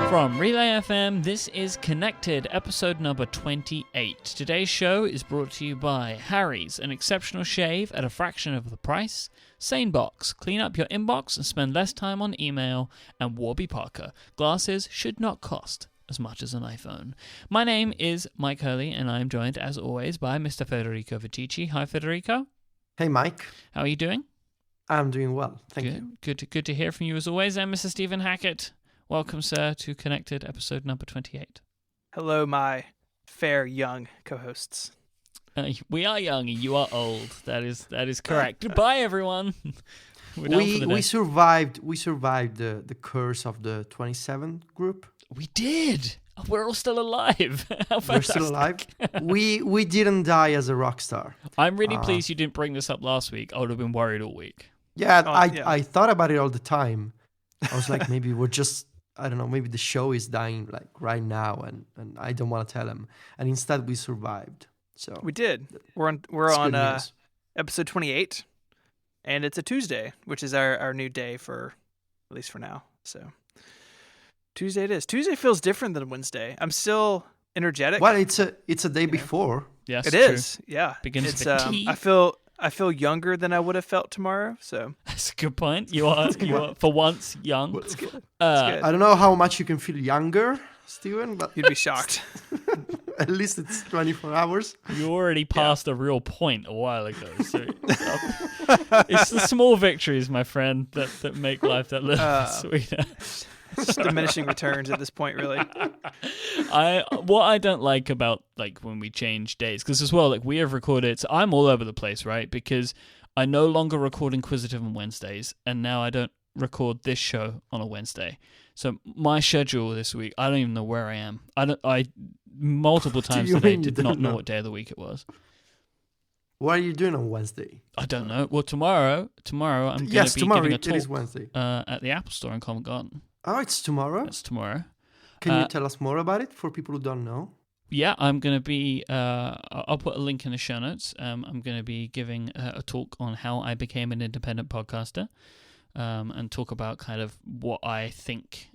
From Relay FM, this is Connected, episode number 28. Today's show is brought to you by Harry's, an exceptional shave at a fraction of the price, Sanebox, clean up your inbox and spend less time on email, and Warby Parker, glasses should not cost as much as an iPhone. My name is Myke Hurley, and I'm joined, as always, by Mr. Federico Viticci. Hi, Federico. Hey, Myke. How are you doing? I'm doing well, thank you. Good to hear from you as always, and Mr. Stephen Hackett. Welcome, sir, to Connected, episode number 28. Hello, my fair young co-hosts. We are young, you are old. That is correct. Goodbye, everyone. We're done for the day. We survived the curse of the 27 group. We did. We're all still alive. How fantastic. We're still alive. We didn't die as a rock star. I'm really pleased you didn't bring this up last week. I would have been worried all week. Yeah, I thought about it all the time. I was like, maybe we're just, I don't know, maybe the show is dying like right now, and I don't want to tell him. And instead, we survived. So we did. We're on episode 28, and it's a Tuesday, which is our new day for, at least for now. So Tuesday it is. Tuesday feels different than Wednesday. I'm still energetic. Well, it's a day before. Yes, it is. Yeah, begins. I feel younger than I would have felt tomorrow. So that's a good point. You are for once young. That's good. I don't know how much you can feel younger, Steven, but you'd be shocked. At least it's 24 hours. You already passed a real point a while ago. So it's the small victories, my friend, that make life that little bit sweeter. It's just diminishing returns at this point, really. What I don't like about like when we change days, because as well, like we have recorded, so I'm all over the place, right? Because I no longer record Inquisitive on Wednesdays, and now I don't record this show on a Wednesday. So my schedule this week, I don't even know where I am. I multiple times today did not know what day of the week it was. What are you doing on Wednesday? I don't know. Well, tomorrow I'm going to be giving a talk it is Wednesday. At the Apple Store in Covent Garden. Oh, it's tomorrow? It's tomorrow. Can you tell us more about it for people who don't know? Yeah, I'm going to be, I'll put a link in the show notes. I'm going to be giving a talk on how I became an independent podcaster, and talk about kind of what I think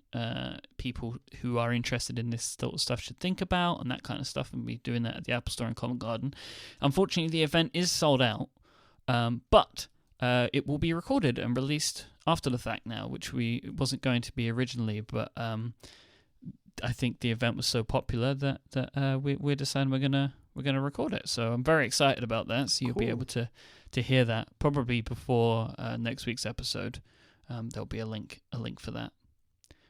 people who are interested in this sort of stuff should think about and that kind of stuff, and be doing that at the Apple Store in Covent Garden. Unfortunately, the event is sold out, but it will be recorded and released after the fact now, which wasn't going to be originally, but I think the event was so popular that we're deciding we're gonna record it. So I'm very excited about that. So you'll be able to hear that probably before next week's episode. There'll be a link for that.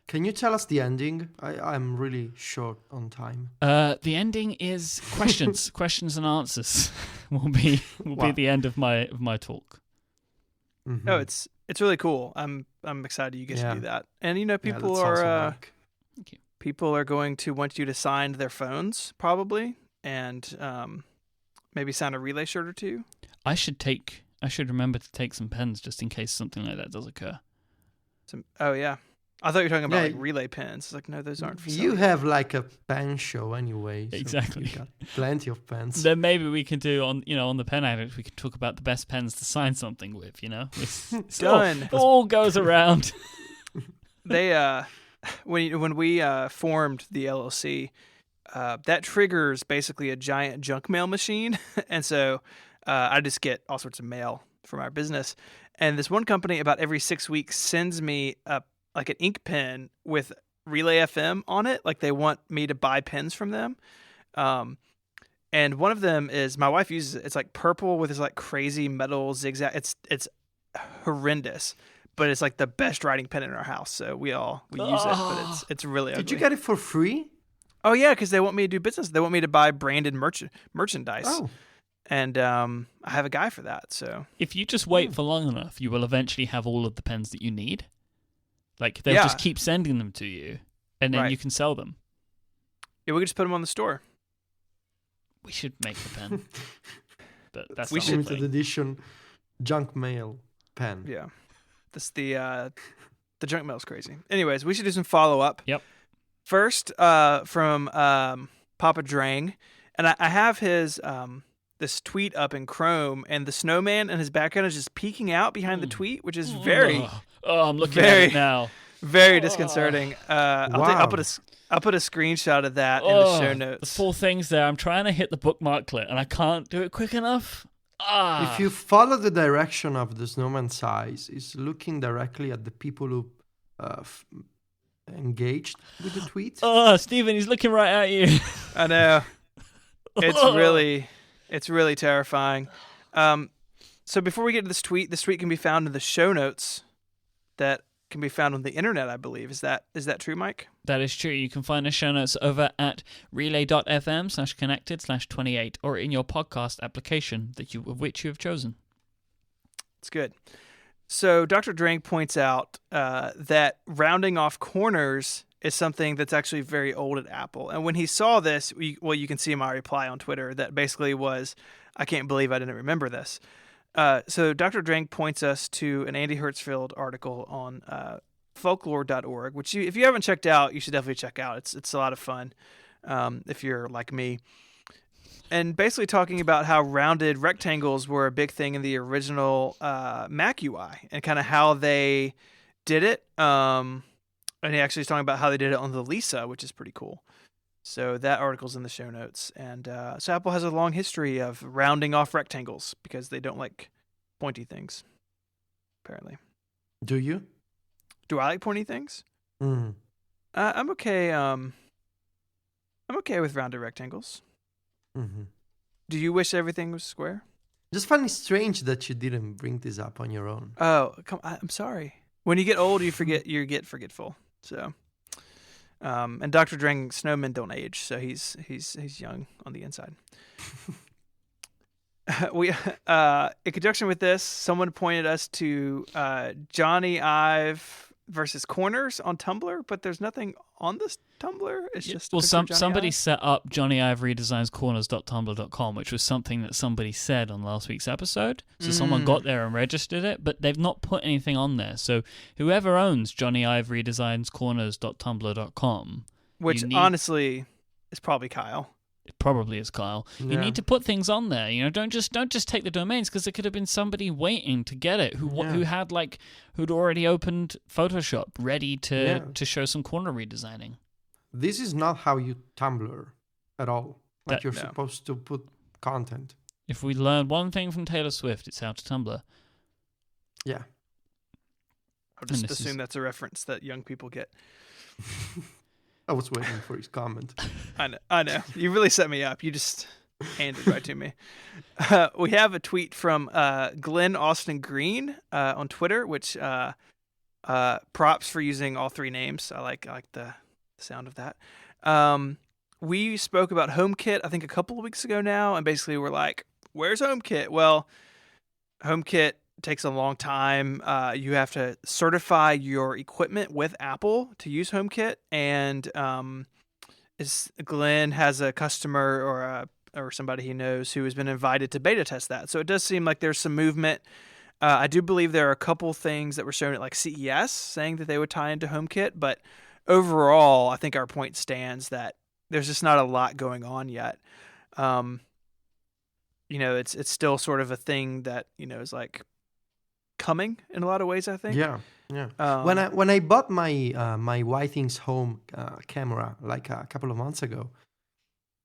Can you tell us the ending? I'm really short on time. The ending is questions, questions and answers. will be the end of my talk. Mm-hmm. No, it's really cool. I'm excited you get to do that. And people people are going to want you to sign their phones probably, and maybe sign a relay shirt or two. I should remember to take some pens just in case something like that does occur. Oh yeah. I thought you were talking about like relay pens. It's like, no, those aren't for sale. You have like a pen show anyway. So exactly. You got plenty of pens. Then maybe we can do on the Pen Addict, we can talk about the best pens to sign something with, It's done. All goes around. They when we formed the LLC, that triggers basically a giant junk mail machine. And so I just get all sorts of mail from our business. And this one company about every 6 weeks sends me like an ink pen with Relay FM on it. Like they want me to buy pens from them. And one of them is, my wife uses it. It's like purple with this like crazy metal zigzag. It's horrendous, but it's like the best writing pen in our house. So we use it, but it's really ugly. Did you get it for free? Oh yeah, because they want me to do business. They want me to buy branded merchandise. Oh. And I have a guy for that. So if you just wait for long enough, you will eventually have all of the pens that you need. Like they'll just keep sending them to you, and then you can sell them. Yeah, we can just put them on the store. We should make the pen, but that's limited edition junk mail pen. Yeah, the junk mail is crazy. Anyways, we should do some follow up. Yep. First, from Papa Drang, and I have his this tweet up in Chrome, and the snowman in his background is just peeking out behind the tweet, which is very. I'm looking at it now. Very disconcerting. I'll put Wow. a screenshot of that in the show The notes. 4 things there. I'm trying to hit the bookmark clip and I can't do it quick enough. If you follow the direction of the snowman's eyes, it's looking directly at the people who engaged with the tweet. Oh, Stephen, he's looking right at you. I know. It's really terrifying. So before we get to this tweet can be found in the show notes that can be found on the internet, I believe. Is that true, Myke? That is true. You can find the show notes over at relay.fm/connected/28 or in your podcast application of which you have chosen. It's good. So Dr. Drink points out that rounding off corners is something that's actually very old at Apple. And when he saw this, you can see my reply on Twitter that basically was, I can't believe I didn't remember this. So Dr. Drink points us to an Andy Hertzfeld article on folklore.org, which if you haven't checked out, you should definitely check out. It's a lot of fun if you're like me. And basically talking about how rounded rectangles were a big thing in the original Mac UI and kind of how they did it. And he actually is talking about how they did it on the Lisa, which is pretty cool. So that article's in the show notes. And so Apple has a long history of rounding off rectangles because they don't like pointy things, apparently. Do you? Do I like pointy things? Mm. I'm okay. I'm okay with rounded rectangles. Mm-hmm. Do you wish everything was square? Just find it strange that you didn't bring this up on your own. Oh, I'm sorry. When you get old, you get forgetful. So, and Dr. Drang snowmen don't age, so he's young on the inside. In conjunction with this, someone pointed us to Johnny Ive versus Corners on Tumblr, but there's nothing on this Tumblr. It's just somebody set up Johnny Ive redesigns corners.tumblr.com, which was something that somebody said on last week's episode. So someone got there and registered it, but they've not put anything on there. So whoever owns Johnny Ive redesigns corners.tumblr.com, which honestly is probably Kyle. It probably is Kyle. Yeah. You need to put things on there. You know, don't just take the domains, because there could have been somebody waiting to get it who'd already opened Photoshop ready to show some corner redesigning. This is not how you Tumblr at all. Like you're No. supposed to put content. If we learn one thing from Taylor Swift, it's how to Tumblr. Yeah. I'll just assume that's a reference that young people get. I was waiting for his comment. I know. You really set me up. You just handed it right to me. We have a tweet from Glenn Austin Green on Twitter, which props for using all three names. I like the sound of that. We spoke about HomeKit, I think, a couple of weeks ago now, and basically we're like, where's HomeKit? Well, HomeKit takes a long time. You have to certify your equipment with Apple to use HomeKit, and Glenn has a customer or somebody he knows who has been invited to beta test that. So it does seem like there's some movement. I do believe there are a couple things that were shown at like CES saying that they would tie into HomeKit, but overall, I think our point stands that there's just not a lot going on yet. It's still sort of a thing that is like coming in a lot of ways, I think. Yeah. When I bought my my Whiting's Home camera like a couple of months ago,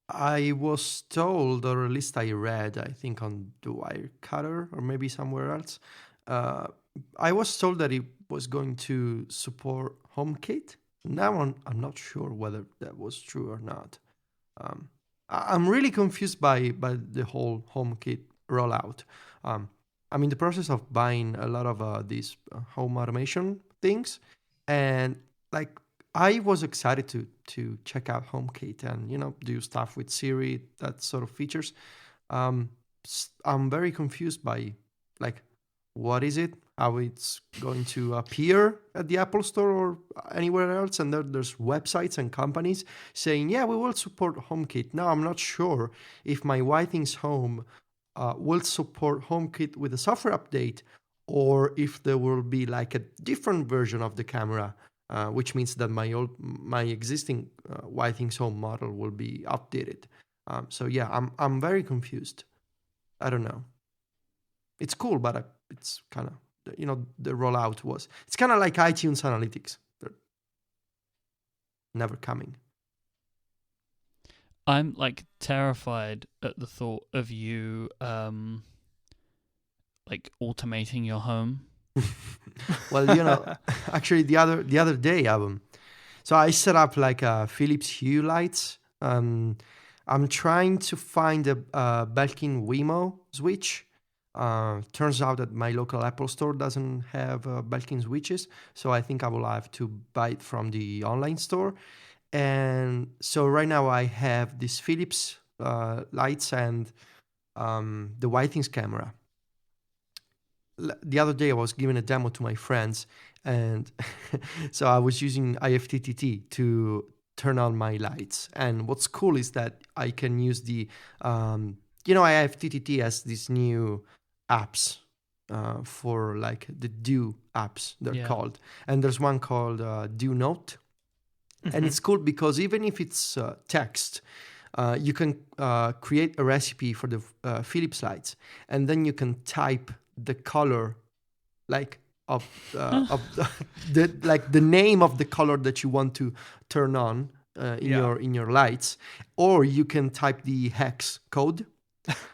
I was told, or at least I read, I think on the Wirecutter or maybe somewhere else, I was told that it was going to support HomeKit. Now I'm not sure whether that was true or not. I'm really confused by the whole HomeKit rollout. I'm in the process of buying a lot of these home automation things, and like I was excited to check out HomeKit and do stuff with Siri, that sort of features. I'm very confused by like what is it, how it's going to appear at the Apple Store or anywhere else, and there's websites and companies saying, yeah, we will support HomeKit. Now I'm not sure if my Whiting's Home will support HomeKit with a software update, or if there will be like a different version of the camera, which means that my existing Whiting's Home model will be updated. So yeah, I'm very confused. I don't know. It's cool, but it's kind of the rollout was. It's kind of like iTunes Analytics. never coming. I'm like terrified at the thought of you like automating your home. Well, actually the other day, so I set up like Philips Hue lights. I'm trying to find a Belkin Wemo switch. Turns out that my local Apple store doesn't have Belkin switches, so I think I will have to buy it from the online store. And so right now I have these Philips lights and the Whitings camera. The other day I was giving a demo to my friends, and so I was using IFTTT to turn on my lights. And what's cool is that I can use the, IFTTT has these new apps for like the Do apps, they're called. And there's one called Do Note. Mm-hmm. And it's cool because even if it's text, you can create a recipe for the Philips lights, and then you can type the color, like of the name of the color that you want to turn on in your lights, or you can type the hex code.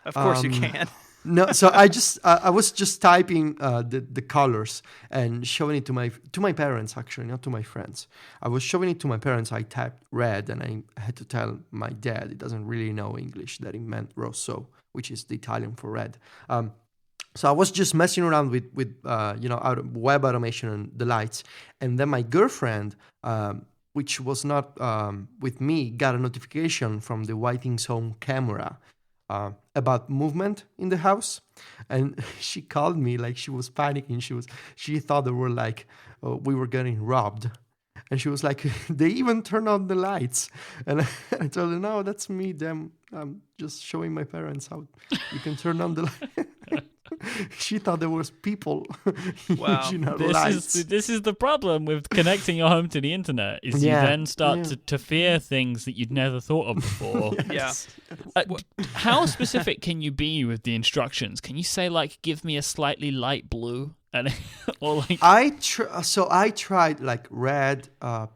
Of course you can. No, so I was just typing the colors and showing it to my parents, actually, not to my friends. I was showing it to my parents. I typed red, and I had to tell my dad, he doesn't really know English, that it meant rosso, which is the Italian for red. So I was just messing around with web automation and the lights, and then my girlfriend, which was not with me, got a notification from the Whitings home camera about movement in the house, and she called me like she was panicking. She thought we were getting robbed, and she was like, they even turned on the lights, and I told her, no, that's me. I'm just showing my parents how you can turn on the light. She thought there was people. Wow. This is the problem with connecting your home to the internet. Is you then start to fear things that you'd never thought of before. Yes. How specific can you be with the instructions? Can you say like, give me a slightly light blue, and or like? I tried like red,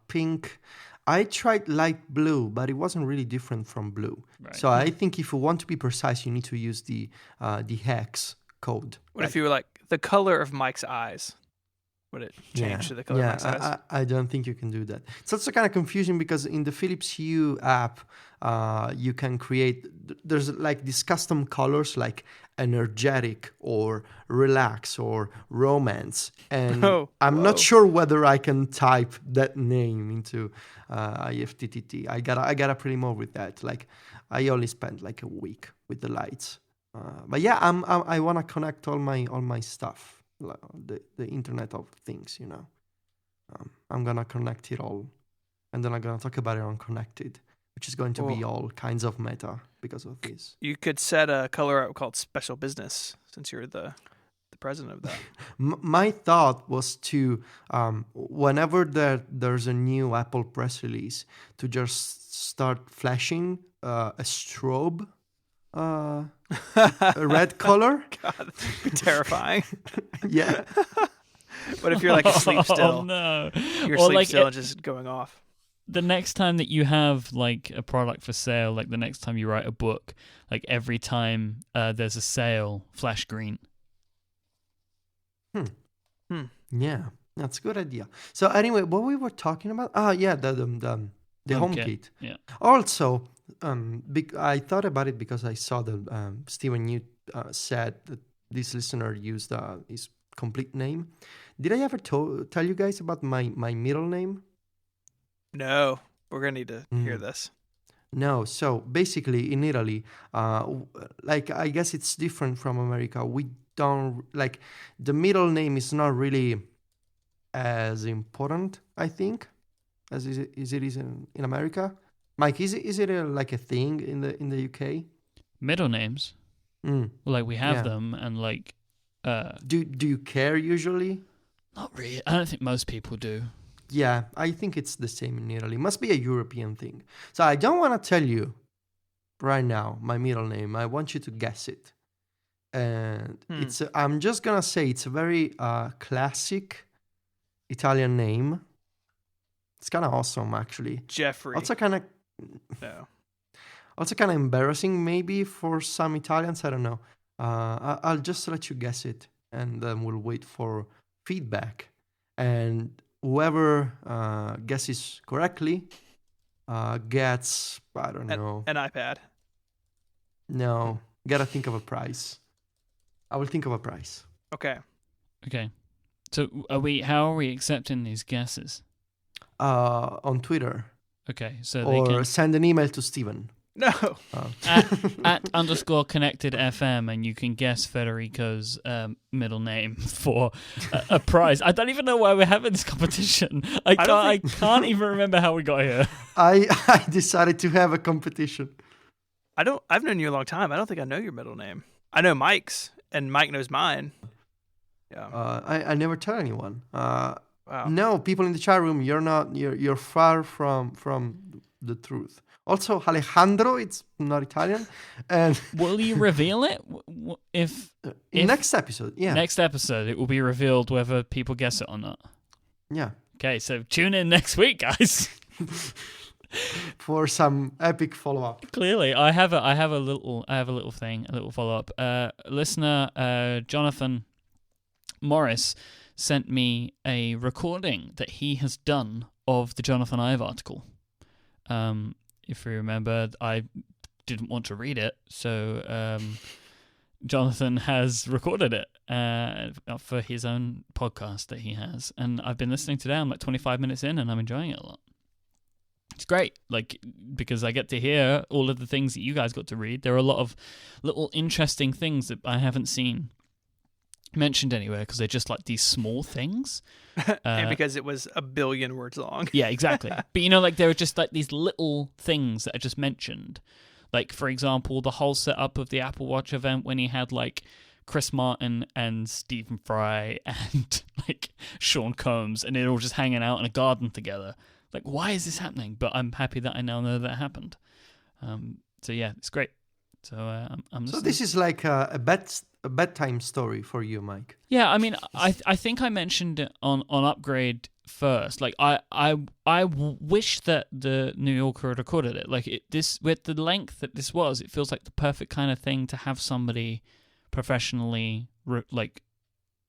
pink. I tried light blue, but it wasn't really different from blue. Right. So I think if you want to be precise, you need to use the hex code. What if you were like the color of Myke's eyes? Would it change to the color of Myke's eyes? I don't think you can do that. It's also kind of confusing because in the Philips Hue app, you can create, there's like these custom colors like energetic or relax or romance. And I'm not sure whether I can type that name into IFTTT. I gotta play more with that. Like I only spent like a week with the lights. But yeah, I want to connect all my stuff, the Internet of Things, I'm gonna connect it all, and then I'm gonna talk about it on Connected, which is going to be all kinds of meta because of this. You could set a color up called Special Business, since you're the president of that. My thought was to, whenever there's a new Apple press release, to just start flashing a strobe. A red color. God, that'd be terrifying. Yeah. What if you're like asleep still? Oh no. You're asleep still and just going off. The next time that you have like a product for sale, like the next time you write a book, like every time there's a sale, flash green. Yeah, that's a good idea. So anyway, what we were talking about? The HomeKit. Yeah. Also, I thought about it because I saw that Stephen, you said that this listener used his complete name. Did I ever tell you guys about my middle name? No, we're gonna need to hear this. No, so basically in Italy, like I guess it's different from America. We don't like the middle name is not really as important, I think, as it is in America. Myke, is it like a thing in the UK? Middle names, well, like we have them, and like, do you care usually? Not really. I don't think most people do. Yeah, I think it's the same in Italy. It must be a European thing. So I don't want to tell you right now my middle name. I want you to guess it, and I'm just gonna say it's a very classic Italian name. It's kind of awesome, actually. Jeffrey. Also kind of No. Also kind of embarrassing, maybe, for some Italians. I don't know. I'll just let you guess it, and then we'll wait for feedback. And whoever guesses correctly gets, I don't know. An iPad. No, gotta think of a prize. I will think of a prize. Okay. So how are we accepting these guesses? On Twitter. Okay, so or they can send an email to Stephen. No. at _connected FM, and you can guess Federico's middle name for a prize. I don't even know why we're having this competition. I can't even remember how we got here. I decided to have a competition. I've known you a long time. I don't think I know your middle name. I know Myke's, and Myke knows mine. Yeah. I never tell anyone. Wow. No, people in the chat room, you're far from the truth. Also, Alejandro, it's not Italian. And will you reveal it if next episode? Yeah, next episode it will be revealed whether people guess it or not. Yeah. Okay, so tune in next week, guys. For some epic follow-up. Clearly, I have a little follow-up. Listener Jonathan Morris sent me a recording that he has done of the Jonathan Ive article. If you remember, I didn't want to read it, so Jonathan has recorded it for his own podcast that he has, and I've been listening to that. I'm like 25 minutes in, and I'm enjoying it a lot. It's great, because I get to hear all of the things that you guys got to read. There are a lot of little interesting things that I haven't seen mentioned anywhere because they're just like these small things. And because it was 1 billion words long. Yeah, exactly. But there are just like these little things that are just mentioned. Like, for example, the whole setup of the Apple Watch event when he had like Chris Martin and Stephen Fry and like Sean Combs, and they're all just hanging out in a garden together. Like, why is this happening? But I'm happy that I now know that happened. So yeah, it's great. So I'm. So this is like a bedtime story for you, Myke. Yeah, I mean, I think I mentioned it on Upgrade first. Like, I wish that the New Yorker had recorded it. Like, this with the length that this was, it feels like the perfect kind of thing to have somebody professionally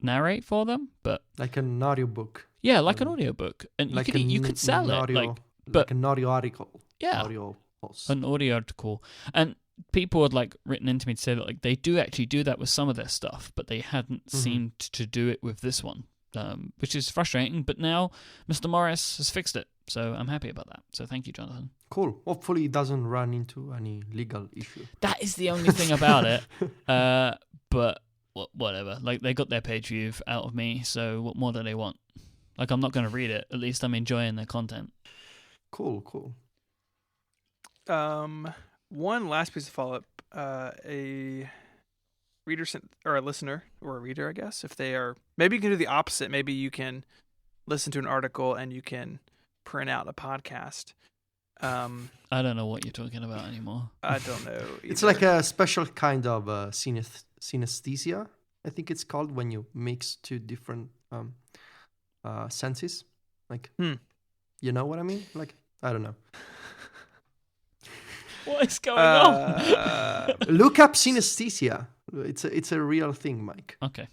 narrate for them. But like an audiobook. Yeah, like an audiobook, and like you could sell it, like an audio article. Yeah, audio post. An audio article, and people had like written into me to say that like they do actually do that with some of their stuff, but they hadn't seemed to do it with this one, which is frustrating. But now Mr. Morris has fixed it, so I'm happy about that. So thank you, Jonathan. Cool. Hopefully it doesn't run into any legal issue. That is the only thing about it. But whatever. Like, they got their page view out of me, so what more do they want? Like, I'm not going to read it. At least I'm enjoying their content. Cool. One last piece of follow-up. A reader or a listener or a reader, I guess, if they are, maybe you can do the opposite. Maybe you can listen to an article and you can print out a podcast. I don't know what you're talking about anymore. I don't know either. It's like a special kind of synesthesia, I think it's called, when you mix two different senses. Like, you know what I mean? Like, I don't know. What is going on? Look up synesthesia. It's a real thing, Myke. Okay.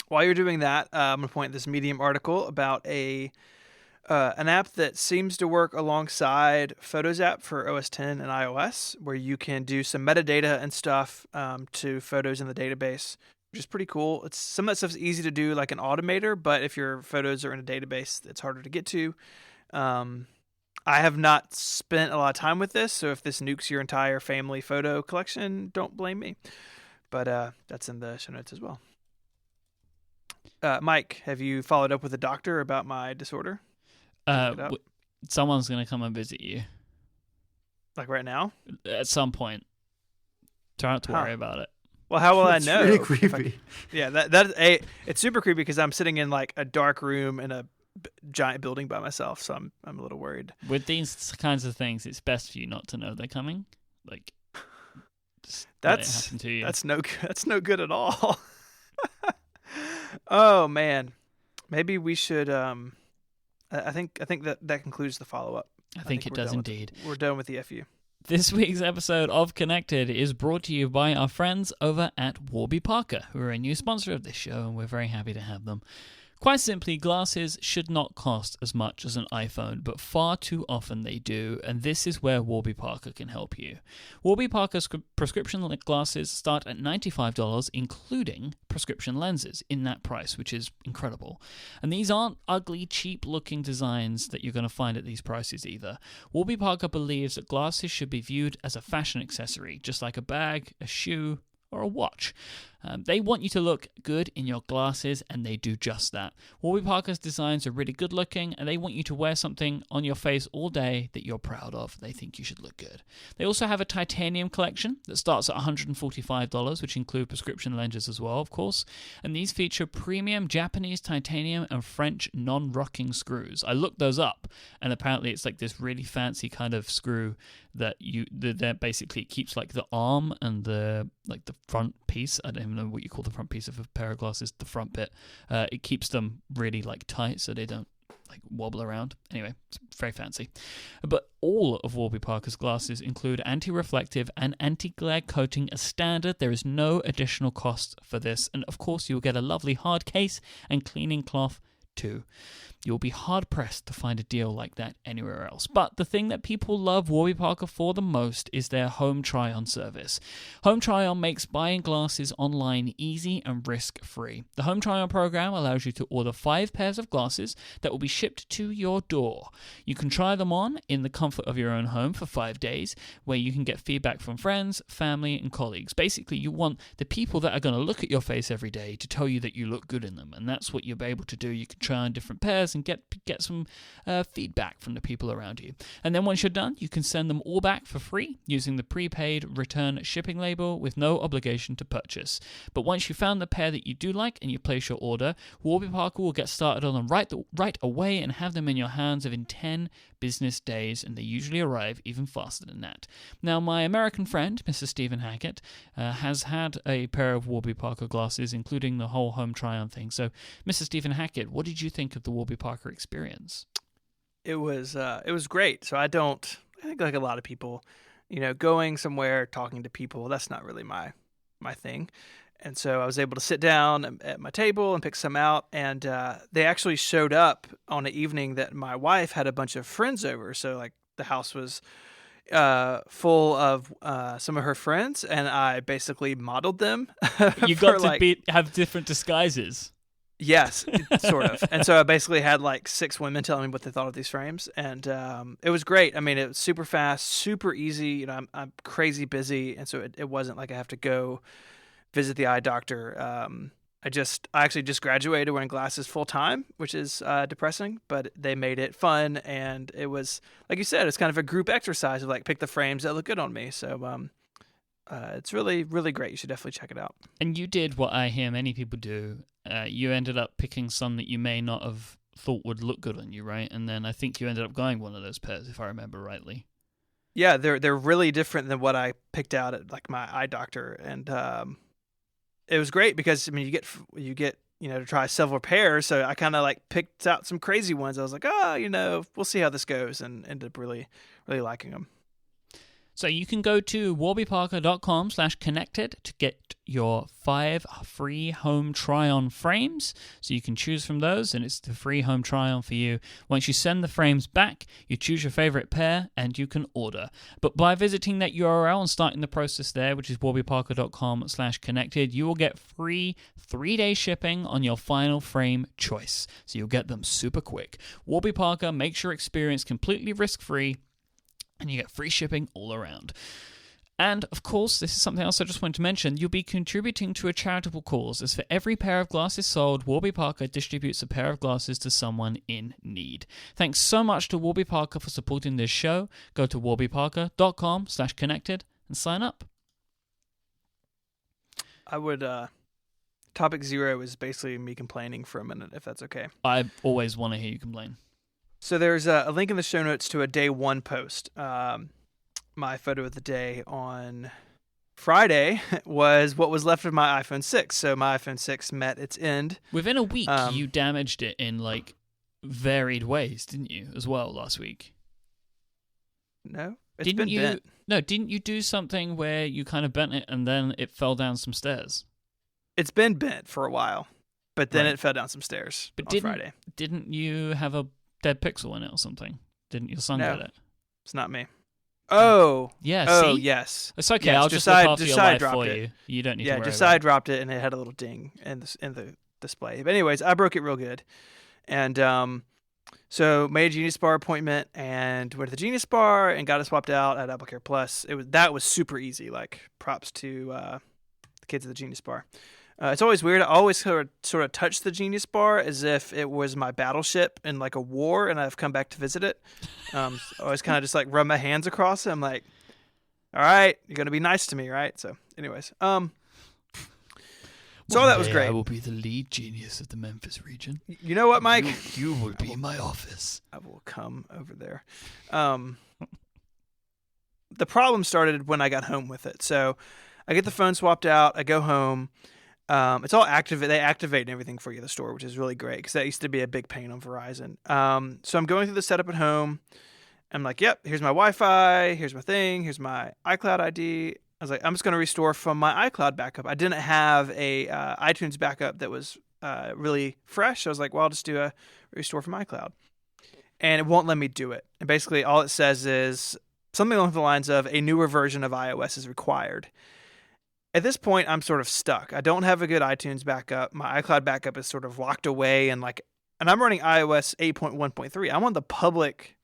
While you're doing that, I'm going to point this Medium article about an app that seems to work alongside Photos app for OS X and iOS, where you can do some metadata and stuff to photos in the database, which is pretty cool. Some of that stuff's easy to do like an automator, but if your photos are in a database, it's harder to get to. I have not spent a lot of time with this, so if this nukes your entire family photo collection, don't blame me. But that's in the show notes as well. Myke, have you followed up with a doctor about my disorder? Someone's going to come and visit you. Like right now? At some point. Try not to worry about it. Well, how will I know? It's really creepy. It's super creepy because I'm sitting in like a dark room in a giant building by myself, so I'm a little worried. With these kinds of things, it's best for you not to know they're coming. Like, just let it happen to you. That's no good at all. Oh man, maybe we should I think that concludes the follow-up. I think it does indeed. We're done with the FU. This week's episode of Connected is brought to you by our friends over at Warby Parker, who are a new sponsor of this show, and we're very happy to have them. Quite simply, glasses should not cost as much as an iPhone, but far too often they do, and this is where Warby Parker can help you. Warby Parker's prescription glasses start at $95, including prescription lenses in that price, which is incredible. And these aren't ugly, cheap-looking designs that you're going to find at these prices either. Warby Parker believes that glasses should be viewed as a fashion accessory, just like a bag, a shoe, or a watch. They want you to look good in your glasses, and they do just that. Warby Parker's designs are really good looking, and they want you to wear something on your face all day that you're proud of. They think you should look good. They also have a titanium collection that starts at $145, which include prescription lenses as well, of course. And these feature premium Japanese titanium and French non-rocking screws. I looked those up, and apparently it's like this really fancy kind of screw that basically keeps like the arm and the front piece. I don't even know what you call the front piece of a pair of glasses, the front bit. It keeps them really like tight so they don't like wobble around. Anyway, it's very fancy. But all of Warby Parker's glasses include anti-reflective and anti-glare coating as standard. There is no additional cost for this, and of course you'll get a lovely hard case and cleaning cloth too. You'll be hard-pressed to find a deal like that anywhere else. But the thing that people love Warby Parker for the most is their home try-on service. Home try-on makes buying glasses online easy and risk-free. The home try-on program allows you to order 5 pairs of glasses that will be shipped to your door. You can try them on in the comfort of your own home for 5 days, where you can get feedback from friends, family, and colleagues. Basically, you want the people that are going to look at your face every day to tell you that you look good in them, and that's what you'll be able to do. You can try on different pairs and get some feedback from the people around you. And then once you're done, you can send them all back for free using the prepaid return shipping label with no obligation to purchase. But once you've found the pair that you do like and you place your order, Warby Parker will get started on them right away and have them in your hands within 10 business days, and they usually arrive even faster than that. Now, my American friend, Mr. Stephen Hackett, has had a pair of Warby Parker glasses, including the whole home try-on thing. So, Mr. Stephen Hackett, what did you think of the Warby Parker experience? It was great. So I think like a lot of people, going somewhere, talking to people, that's not really my thing. And so I was able to sit down at my table and pick some out. And they actually showed up on an evening that my wife had a bunch of friends over. So like the house was full of some of her friends, and I basically modeled them. You got to have different disguises. Yes, sort of. And so I basically had like 6 women telling me what they thought of these frames, and it was great. I mean, it was super fast, super easy. I'm crazy busy, and so it wasn't like I have to go visit the eye doctor. I actually just graduated wearing glasses full time, which is depressing, but they made it fun, and it was, like you said, it's kind of a group exercise of like pick the frames that look good on me. So it's really, really great. You should definitely check it out. And you did what I hear many people do. You ended up picking some that you may not have thought would look good on you, right? And then I think you ended up going one of those pairs, if I remember rightly. Yeah, they're really different than what I picked out at like my eye doctor, and it was great because I mean you get to try several pairs. So I kind of like picked out some crazy ones. I was like, we'll see how this goes, and ended up really, really liking them. So you can go to warbyparker.com/connected to get your 5 free home try-on frames. So you can choose from those, and it's the free home try-on for you. Once you send the frames back, you choose your favorite pair, and you can order. But by visiting that URL and starting the process there, which is warbyparker.com/connected, you will get free 3-day shipping on your final frame choice. So you'll get them super quick. Warby Parker makes your experience completely risk-free, and you get free shipping all around. And, of course, this is something else I just wanted to mention. You'll be contributing to a charitable cause, as for every pair of glasses sold, Warby Parker distributes a pair of glasses to someone in need. Thanks so much to Warby Parker for supporting this show. Go to warbyparker.com/connected and sign up. I would... Topic 0 is basically me complaining for a minute, if that's okay. I always want to hear you complain. So there's a link in the show notes to a day 1 post. My photo of the day on Friday was what was left of my iPhone 6. So my iPhone 6 met its end. Within a week, you damaged it in like varied ways, didn't you, as well, last week? No, it's Didn't been you? bent. No, didn't you do something where you kind of bent it and then it fell down some stairs? It's been bent for a while, but then Right. it fell down some stairs But on Friday. Didn't you have a dead pixel in it or something? Didn't your son No. get it? It's not me. Oh, Yeah. oh, See? yes. It's okay. Yes, I'll just look Josiah- after your Josiah life dropped for it. you. You don't need Yeah, to worry Josiah about it. dropped it, and it had a little ding in the display. But anyways, I broke it real good, and so made a Genius Bar appointment and went to the Genius Bar and got it swapped out at AppleCare Plus. That was super easy. Like props to the kids at the Genius Bar. It's always weird. I always sort of touch the Genius Bar as if it was my battleship in like a war, and I've come back to visit it. I always kind of just like rub my hands across it. I'm like, all right, you're gonna be nice to me, right? So, anyways, so that was great. I will be the lead genius of the Memphis region. You know what, Myke? You will be in my office. I will come over there. The problem started when I got home with it. So I get the phone swapped out. I go home. It's all activate. They activate and everything for you at the store, which is really great because that used to be a big pain on Verizon. So I'm going through the setup at home. I'm like, yep, here's my Wi-Fi. Here's my thing. Here's my iCloud ID. I was like, I'm just going to restore from my iCloud backup. I didn't have a iTunes backup that was really fresh. So I was like, well, I'll just do a restore from iCloud. And it won't let me do it. And basically all it says is something along the lines of a newer version of iOS is required. At this point, I'm sort of stuck. I don't have a good iTunes backup. My iCloud backup is sort of locked away, and I'm running iOS 8.1.3. I'm on the public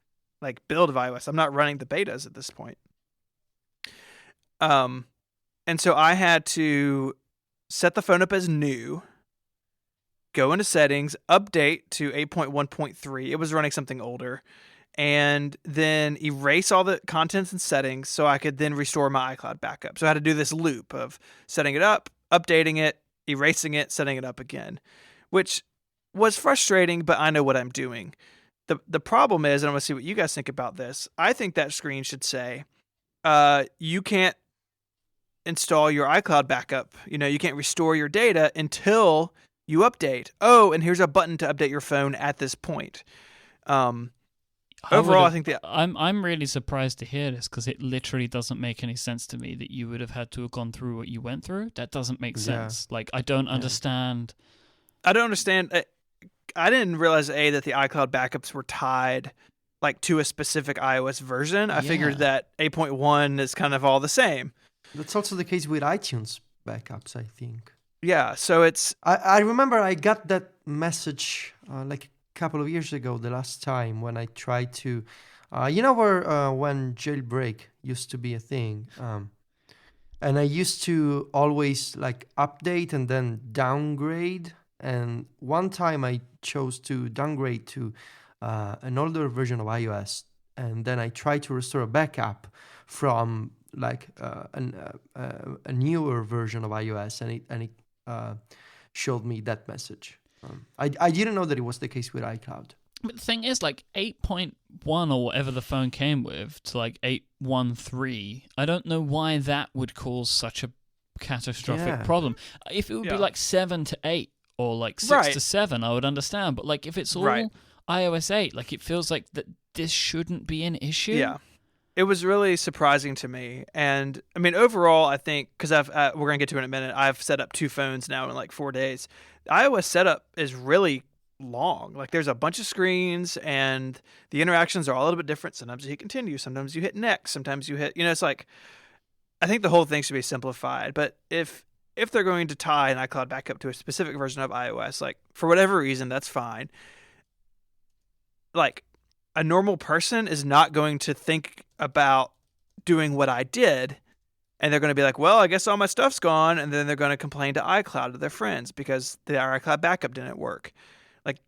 build of iOS. I'm not running the betas at this point. And so I had to set the phone up as new, go into settings, update to 8.1.3. It was running something older. And then erase all the contents and settings so I could then restore my iCloud backup. So I had to do this loop of setting it up, updating it, erasing it, setting it up again, which was frustrating, but I know what I'm doing. The problem is, and I'm going to see what you guys think about this, I think that screen should say, you can't install your iCloud backup. You can't restore your data until you update. Oh, and here's a button to update your phone at this point. Overall, I think that I'm really surprised to hear this because it literally doesn't make any sense to me that you would have had to have gone through what you went through. That doesn't make sense. I don't understand. I don't understand. I didn't realize that the iCloud backups were tied to a specific iOS version. I figured that 8.1 is kind of all the same. That's also the case with iTunes backups, I think. Yeah, so it's... I remember I got that message couple of years ago, the last time when I tried to, when jailbreak used to be a thing, and I used to always update and then downgrade. And one time I chose to downgrade to an older version of iOS, and then I tried to restore a backup from a newer version of iOS, and it showed me that message. I didn't know that it was the case with iCloud. But the thing is, 8.1 or whatever the phone came with to 8.13, I don't know why that would cause such a catastrophic problem. If it would be 7 to 8 or 6 to 7, I would understand. But if it's all iOS 8, it feels like that this shouldn't be an issue. Yeah. It was really surprising to me. And I mean, overall, I think, because we're going to get to it in a minute, I've set up 2 phones now in 4 days. The iOS setup is really long. There's a bunch of screens and the interactions are all a little bit different. Sometimes you hit continue, sometimes you hit next, sometimes you hit, it's I think the whole thing should be simplified. But if they're going to tie an iCloud backup to a specific version of iOS, for whatever reason, that's fine. A normal person is not going to think about doing what I did, and they're going to be like, well, I guess all my stuff's gone, and then they're going to complain to iCloud to their friends because their iCloud backup didn't work.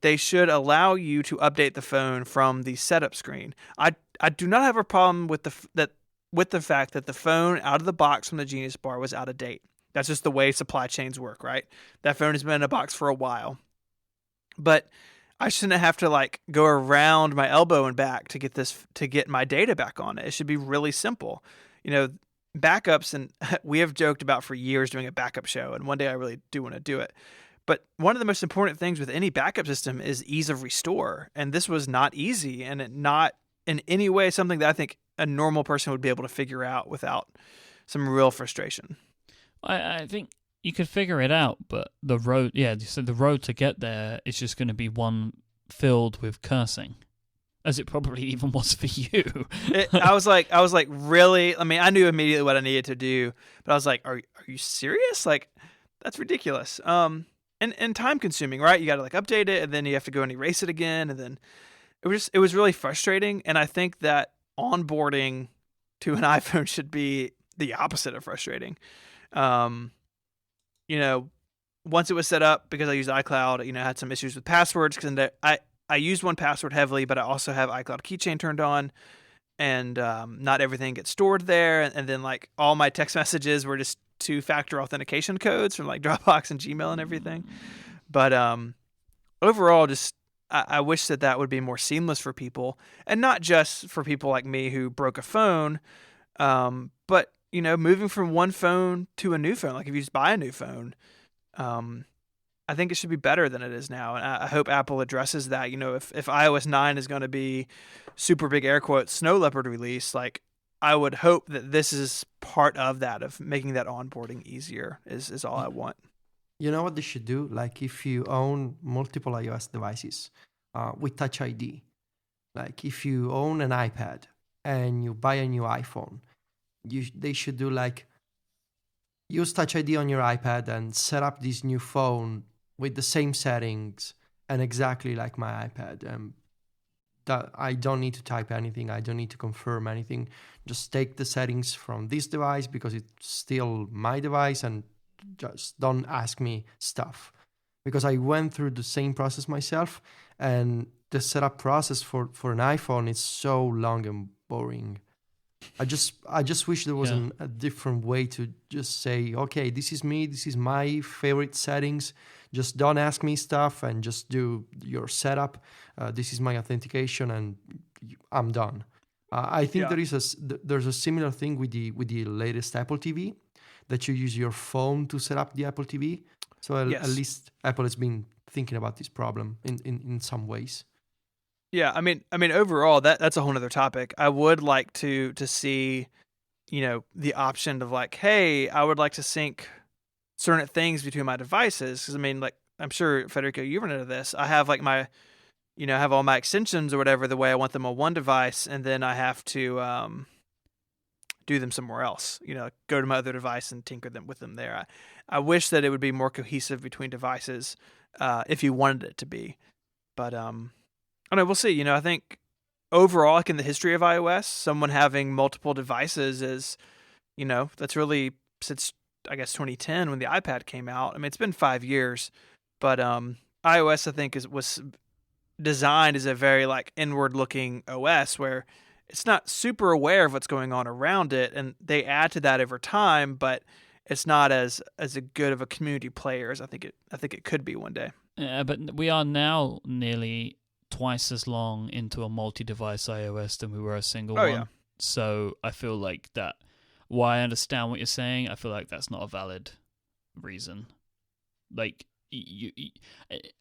They should allow you to update the phone from the setup screen. I do not have a problem with the fact that the phone out of the box from the Genius Bar was out of date. That's just the way supply chains work, right? That phone has been in a box for a while. But I shouldn't have to go around my elbow and back to get my data back on it. It should be really simple. Backups, and we have joked about for years doing a backup show, and one day I really do want to do it. But one of the most important things with any backup system is ease of restore. And this was not easy and not in any way something that I think a normal person would be able to figure out without some real frustration. I think you could figure it out, but the road, so the road to get there is just going to be one filled with cursing, as it probably even was for you. I was like, really? I mean, I knew immediately what I needed to do, but I was like, are you serious? Like, that's ridiculous. And time consuming, right? You got to like update it, and then you have to go and erase it again, and then it was really frustrating. And I think that onboarding to an iPhone should be the opposite of frustrating. Once it was set up, because I used iCloud, I had some issues with passwords because I used 1Password heavily, but I also have iCloud Keychain turned on, and not everything gets stored there. And then like all my text messages were just 2-factor authentication codes from like Dropbox and Gmail and everything. But overall, just I wish that would be more seamless for people, and not just for people like me who broke a phone, but moving from one phone to a new phone. Like if you just buy a new phone, I think it should be better than it is now. And I hope Apple addresses that. If iOS 9 is going to be super big air quotes snow leopard release, like I would hope that this is part of that, of making that onboarding easier is all I want. You know what they should do? Like if you own multiple iOS devices with Touch ID, like if you own an iPad and you buy a new iPhone, they should do like use Touch ID on your iPad and set up this new phone with the same settings and exactly like my iPad. That I don't need to type anything. I don't need to confirm anything. Just take the settings from this device because it's still my device, and just don't ask me stuff. Because I went through the same process myself, and the setup process for an iPhone is so long and boring. I just wish there was a different way to just say, okay, this is me, this is my favorite settings. Just don't ask me stuff and just do your setup. This is my authentication, and I'm done. I think there's a similar thing with the latest Apple TV, that you use your phone to set up the Apple TV. So at least Apple has been thinking about this problem in some ways. Yeah, I mean, overall, that's a whole other topic. I would like to see, the option of like, hey, I would like to sync certain things between my devices. Because I mean, like, I'm sure Federico, you run into this. I have like my, I have all my extensions or whatever the way I want them on one device, and then I have to do them somewhere else. Go to my other device and tinker them with them there. I wish that it would be more cohesive between devices, if you wanted it to be, but I don't know, we'll see. I think overall, like in the history of iOS, someone having multiple devices is, that's really since I guess 2010 when the iPad came out. I mean, it's been 5 years, but iOS I think was designed as a very like inward-looking OS where it's not super aware of what's going on around it, and they add to that over time, but it's not as a good of a community player as I think it could be one day. Yeah, but we are now nearly twice as long into a multi-device iOS than we were a single one. Yeah. So I feel like that, while I understand what you're saying, I feel like that's not a valid reason. Like,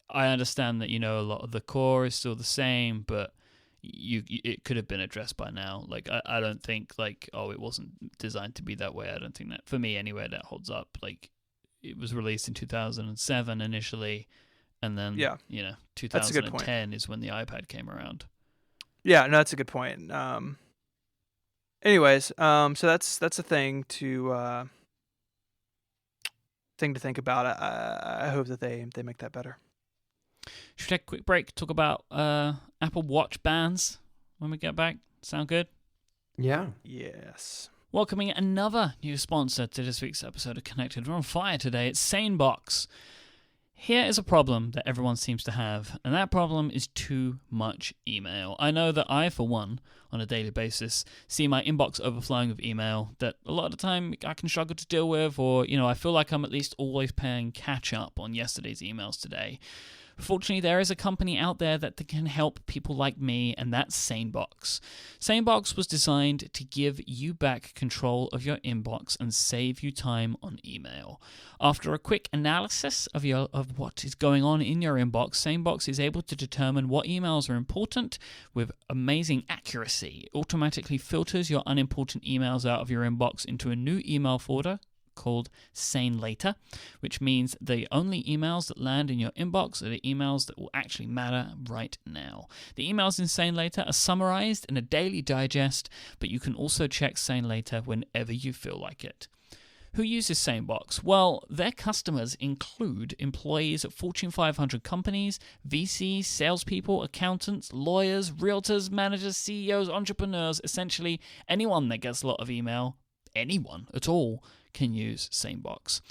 I understand that, a lot of the core is still the same, but it could have been addressed by now. Like, I don't think, like, it wasn't designed to be that way. I don't think that, for me anyway, that holds up. Like, it was released in 2007 initially, and then, 2010 is when the iPad came around. Yeah, no, that's a good point. Anyways, so that's a thing to think about. I hope that they make that better. Should we take a quick break, talk about Apple Watch bands when we get back? Sound good? Yeah. Yes. Welcoming another new sponsor to this week's episode of Connected. We're on fire today. It's SaneBox. Here is a problem that everyone seems to have, and that problem is too much email. I know that I, for one, on a daily basis, see my inbox overflowing with email that a lot of the time I can struggle to deal with, or, I feel like I'm at least always playing catch up on yesterday's emails today. Fortunately, there is a company out there that can help people like me, and that's SaneBox. SaneBox was designed to give you back control of your inbox and save you time on email. After a quick analysis of what is going on in your inbox, SaneBox is able to determine what emails are important with amazing accuracy. It automatically filters your unimportant emails out of your inbox into a new email folder called Sane Later, which means the only emails that land in your inbox are the emails that will actually matter right now. The emails in Sane Later are summarized in a daily digest, but you can also check Sane Later whenever you feel like it. Who uses SaneBox? Well, their customers include employees at Fortune 500 companies, VCs, salespeople, accountants, lawyers, realtors, managers, CEOs, entrepreneurs, essentially anyone that gets a lot of email, anyone at all, can use SaneBox.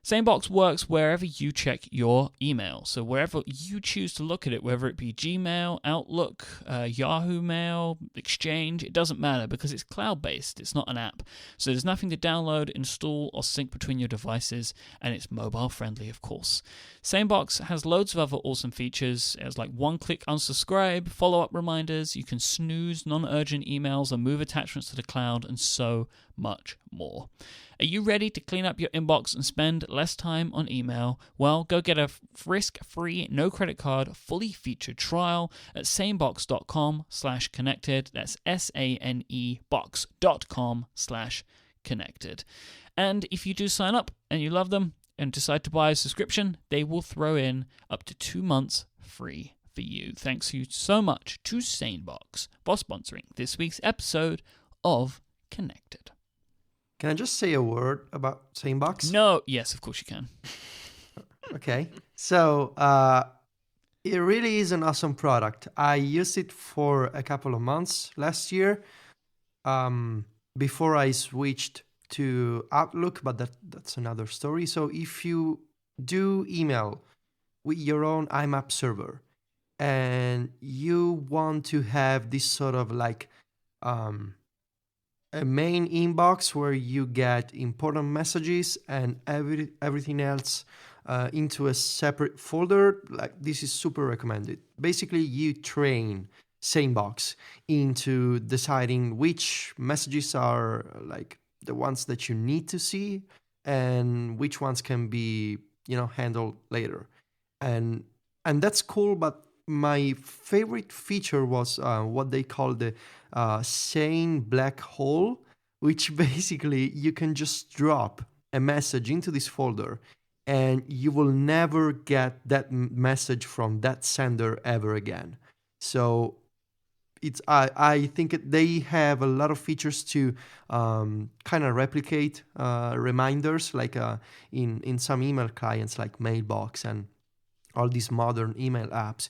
SaneBox works wherever you check your email. So wherever you choose to look at it, whether it be Gmail, Outlook, Yahoo Mail, Exchange, it doesn't matter because it's cloud-based. It's not an app. So there's nothing to download, install, or sync between your devices, and it's mobile-friendly, of course. SaneBox has loads of other awesome features. It has like one-click unsubscribe, follow-up reminders, you can snooze non-urgent emails and move attachments to the cloud, and so much more. Are you ready to clean up your inbox and spend less time on email? Well, go get a risk-free, no credit card, fully featured trial at sanebox.com/connected. That's SANE box.com/connected. And if you do sign up and you love them and decide to buy a subscription, they will throw in up to 2 months free for you. Thanks you so much to SaneBox for sponsoring this week's episode of Connected. Can I just say a word about SaneBox? No, yes, of course you can. Okay. So it really is an awesome product. I used it for a couple of months last year before I switched to Outlook, but that's another story. So if you do email with your own IMAP server and you want to have this sort of like a main inbox where you get important messages and everything else into a separate folder, like this is super recommended. Basically, you train SaneBox into deciding which messages are like the ones that you need to see and which ones can be, handled later. And that's cool, but my favorite feature was what they call the Sane black hole, which basically you can just drop a message into this folder and you will never get that message from that sender ever again. So I think they have a lot of features to kind of replicate reminders, like in some email clients like Mailbox and all these modern email apps.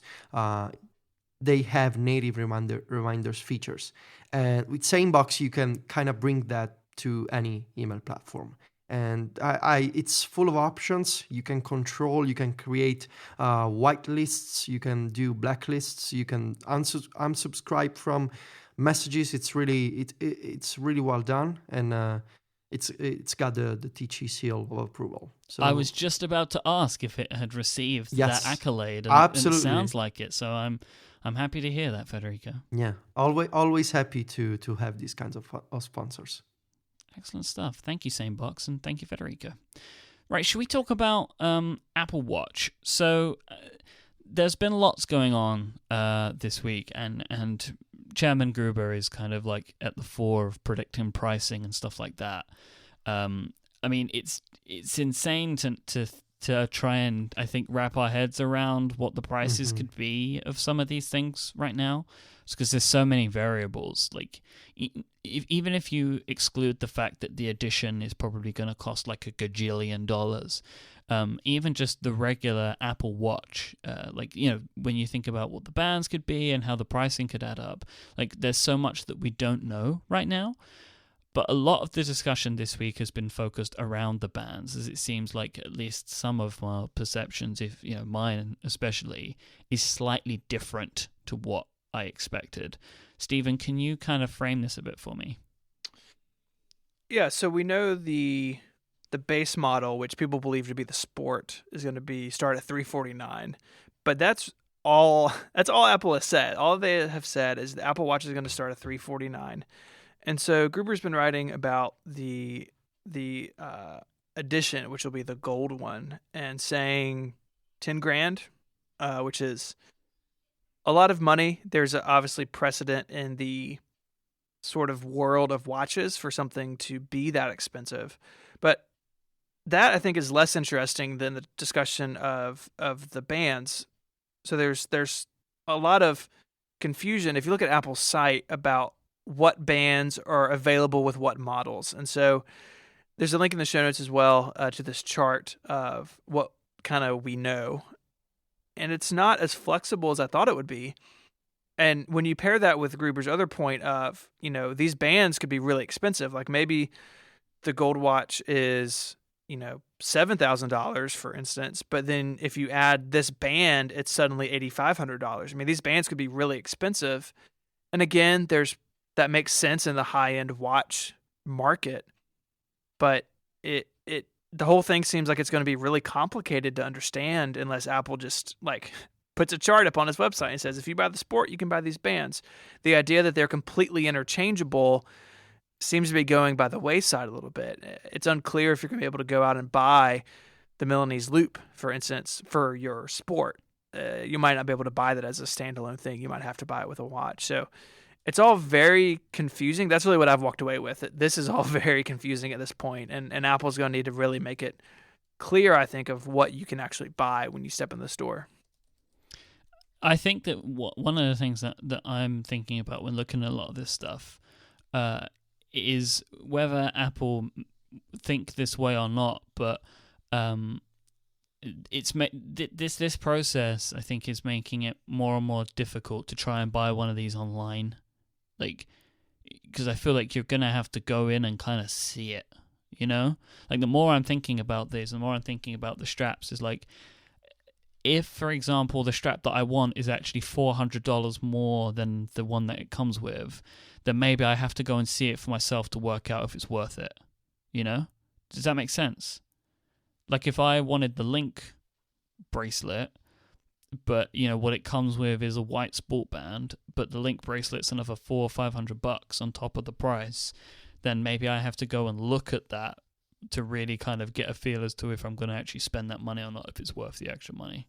They have native reminders features. And with SaneBox, you can kind of bring that to any email platform. And it's full of options. You can control, you can create whitelists, you can do blacklists, you can unsubscribe from messages. It's really well done, and it's got the TC seal of approval. So I was just about to ask if it had received that accolade. And absolutely. It sounds like it. So I'm happy to hear that, Federico. Yeah, always happy to have these kinds of sponsors. Excellent stuff. Thank you, SaneBox, and thank you, Federico. Right, should we talk about Apple Watch? So there's been lots going on this week, and Chairman Gruber is kind of like at the fore of predicting pricing and stuff like that. I mean, it's insane to try and, I think, wrap our heads around what the prices could be of some of these things right now, because there's so many variables. Like, even if you exclude the fact that the edition is probably going to cost like $1 gajillion, even just the regular Apple Watch, when you think about what the bands could be and how the pricing could add up, like there's so much that we don't know right now. But a lot of the discussion this week has been focused around the bands, as it seems like at least some of my perceptions, mine especially, is slightly different to what I expected. Stephen, can you kind of frame this a bit for me? Yeah, so we know the the base model, which people believe to be the Sport, is going to start at $349. But that's all Apple has said. All they have said is the Apple Watch is going to start at $349. And so Gruber's been writing about the edition, which will be the gold one, and saying 10 grand, which is a lot of money. There's obviously precedent in the sort of world of watches for something to be that expensive. But that, I think, is less interesting than the discussion of the bands. So there's a lot of confusion if you look at Apple's site about what bands are available with what models. And so there's a link in the show notes as well to this chart of what kind of we know. And it's not as flexible as I thought it would be. And when you pair that with Gruber's other point of, these bands could be really expensive. Like maybe the gold watch is, $7,000, for instance. But then if you add this band, it's suddenly $8,500. I mean, these bands could be really expensive. And again, that makes sense in the high-end watch market. But the whole thing seems like it's going to be really complicated to understand unless Apple just puts a chart up on its website and says, if you buy the Sport, you can buy these bands. The idea that they're completely interchangeable seems to be going by the wayside a little bit. It's unclear if you're going to be able to go out and buy the Milanese Loop, for instance, for your Sport. You might not be able to buy that as a standalone thing. You might have to buy it with a watch. So it's all very confusing. That's really what I've walked away with. This is all very confusing at this point, and Apple's going to need to really make it clear, I think, of what you can actually buy when you step in the store. I think that one of the things that I'm thinking about when looking at a lot of this stuff is whether Apple think this way or not, but this process, I think, is making it more and more difficult to try and buy one of these online. Because I feel like you're going to have to go in and kind of see it, the more I'm thinking about this, the more I'm thinking about the straps is if, for example, the strap that I want is actually $400 more than the one that it comes with, then maybe I have to go and see it for myself to work out if it's worth it, Does that make sense? If I wanted the Link bracelet, but what it comes with is a white sport band, but the Link bracelet's another $400 or $500 on top of the price, then maybe I have to go and look at that to really kind of get a feel as to if I'm going to actually spend that money or not, if it's worth the extra money.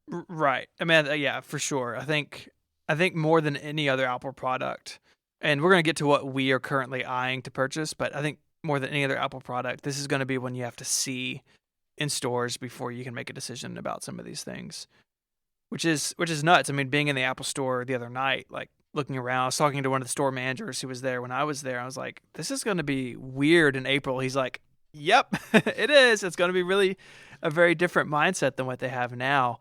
Right. I mean, yeah, for sure. I think more than any other Apple product, and we're going to get to what we are currently eyeing to purchase, but I think more than any other Apple product, this is going to be when you have to see in stores before you can make a decision about some of these things, which is nuts. I mean, being in the Apple store the other night, looking around, I was talking to one of the store managers who was there when I was there. I was like, this is going to be weird in April. He's like, yep, it is. It's going to be really a very different mindset than what they have now.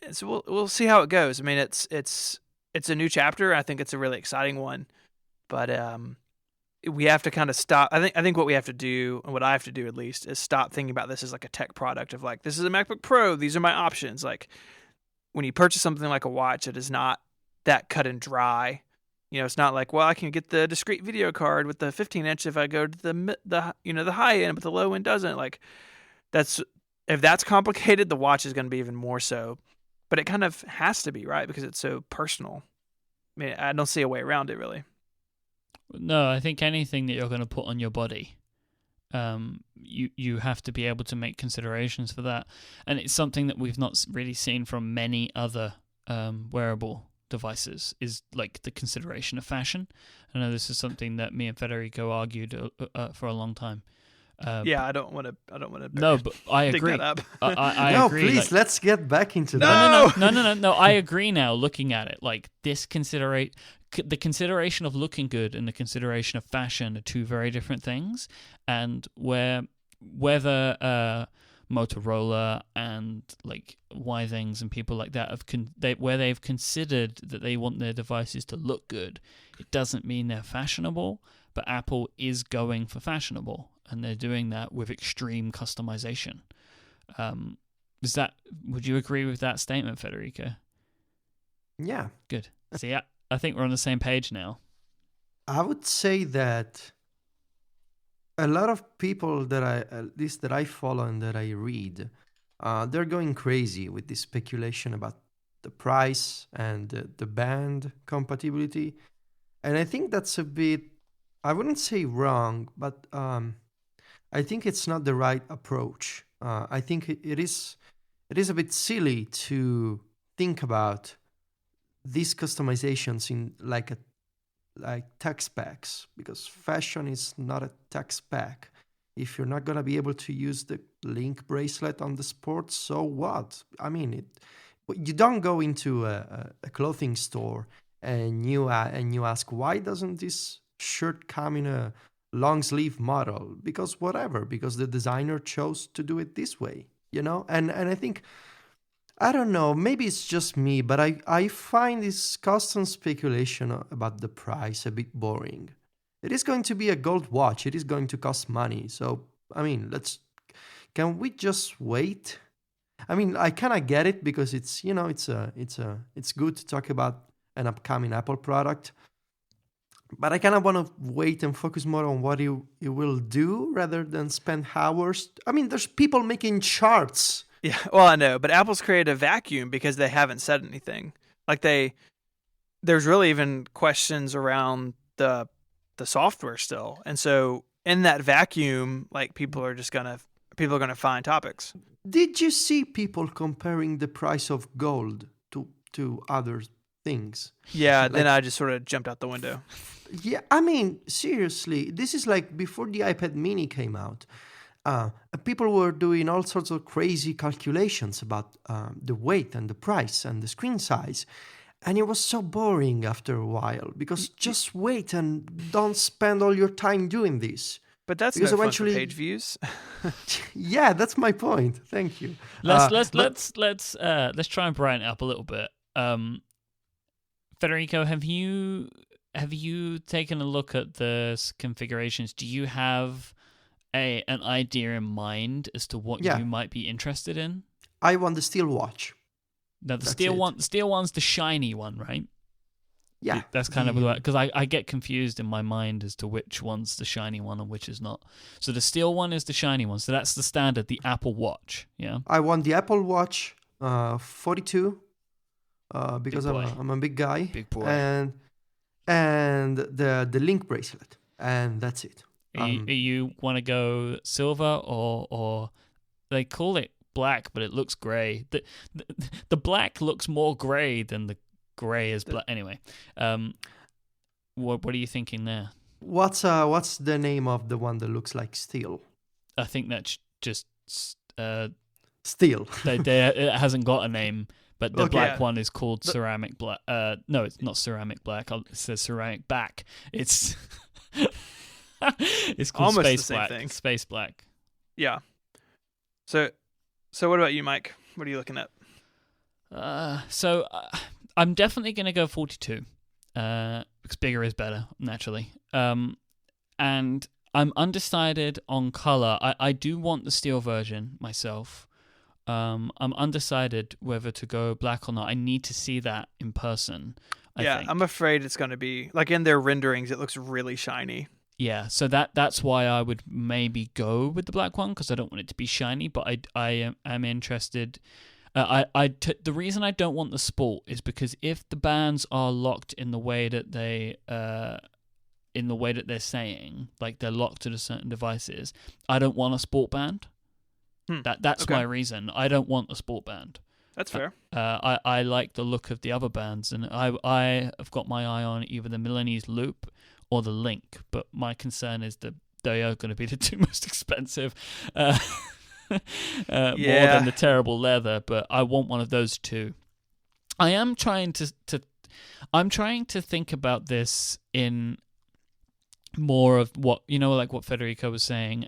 And so we'll see how it goes. I mean, it's a new chapter. I think it's a really exciting one, but we have to kind of stop. I think what we have to do, and what I have to do at least, is stop thinking about this as a tech product of this is a MacBook Pro. These are my options. When you purchase something like a watch, it is not that cut and dry. It's not I can get the discrete video card with the 15-inch if I go to the high end, but the low end doesn't. If that's complicated, the watch is going to be even more so. But it kind of has to be, right? Because it's so personal. I mean, I don't see a way around it, really. No, I think anything that you're going to put on your body, you have to be able to make considerations for that. And it's something that we've not really seen from many other wearable devices, is the consideration of fashion. I know this is something that me and Federico argued for a long time. Yeah, I don't want to. No, but I agree. Dig that up. I no, agree. Please, let's get back into that. No. I agree now. Looking at it, this the consideration of looking good and the consideration of fashion are two very different things. And whether Motorola and Withings and people like that where they've considered that they want their devices to look good, it doesn't mean they're fashionable. But Apple is going for fashionable, and they're doing that with extreme customization. Would you agree with that statement, Federico? Yeah. Good. See, I think we're on the same page now. I would say that a lot of people that at least that I follow and that I read, they're going crazy with this speculation about the price and the band compatibility. And I think that's a bit, I wouldn't say wrong, but I think it's not the right approach. I think it is a bit silly to think about these customizations in like tech specs, because fashion is not a tech spec. If you're not gonna be able to use the link bracelet on the sport, so what? I mean, you don't go into a clothing store and you ask, why doesn't this shirt come in a long sleeve model? Because the designer chose to do it this way, and I think, I don't know, maybe it's just me, but I find this constant speculation about the price a bit boring. It is going to be a gold watch. It is going to cost money. So, I mean, can we just wait? I mean, I kind of get it, because it's good to talk about an upcoming Apple product. But I kind of want to wait and focus more on what it will do rather than spend hours. I mean, there's people making charts. Yeah, well, I know, but Apple's created a vacuum because they haven't said anything. Like there's really even questions around the software still, and so in that vacuum, like people are gonna find topics. Did you see people comparing the price of gold to other things? Yeah, then I just sort of jumped out the window. Yeah, I mean, seriously, this is like before the iPad Mini came out. People were doing all sorts of crazy calculations about the weight and the price and the screen size. And it was so boring after a while, because just wait and don't spend all your time doing this. But that's because eventually fun for page views. Yeah, that's my point. Thank you. Let's try and brighten it up a little bit. Federico, have you taken a look at the configurations? Do you have an idea in mind as to what you might be interested in? I want the steel watch. No, the steel one's the shiny one, right? Yeah. That's kind of because I get confused in my mind as to which one's the shiny one and which is not. So the steel one is the shiny one. So that's the standard, the Apple Watch. Yeah. I want the Apple Watch 42 because I'm a big guy. Big boy. And the link bracelet, and that's it. You want to go silver or they call it black, but it looks grey. The black looks more grey than the grey is black. Anyway, what are you thinking there? What's the name of the one that looks like steel? I think that's just steel. It hasn't got a name, but the black one is called ceramic black. No, it's not ceramic black. It says ceramic back. It's it's called almost space the same black. thing. Space black. Yeah. So what about you, Myke? What are you looking at? I'm definitely going to go 42. Because bigger is better, naturally. And I'm undecided on color. I do want the steel version myself. I'm undecided whether to go black or not. I need to see that in person. I think. I'm afraid it's going to be like in their renderings. It looks really shiny. Yeah, so that's why I would maybe go with the black one, because I don't want it to be shiny. But I am interested. The reason I don't want the sport is because if the bands are locked in the way that they're saying, like they're locked to certain devices, I don't want a sport band. That's okay. My reason. I don't want a sport band. That's fair. I like the look of the other bands, and I have got my eye on either the Milanese Loop or the Link, but my concern is that they are going to be the two most expensive. More than the terrible leather, but I want one of those two. I am trying to think about this in more of what, like what Federico was saying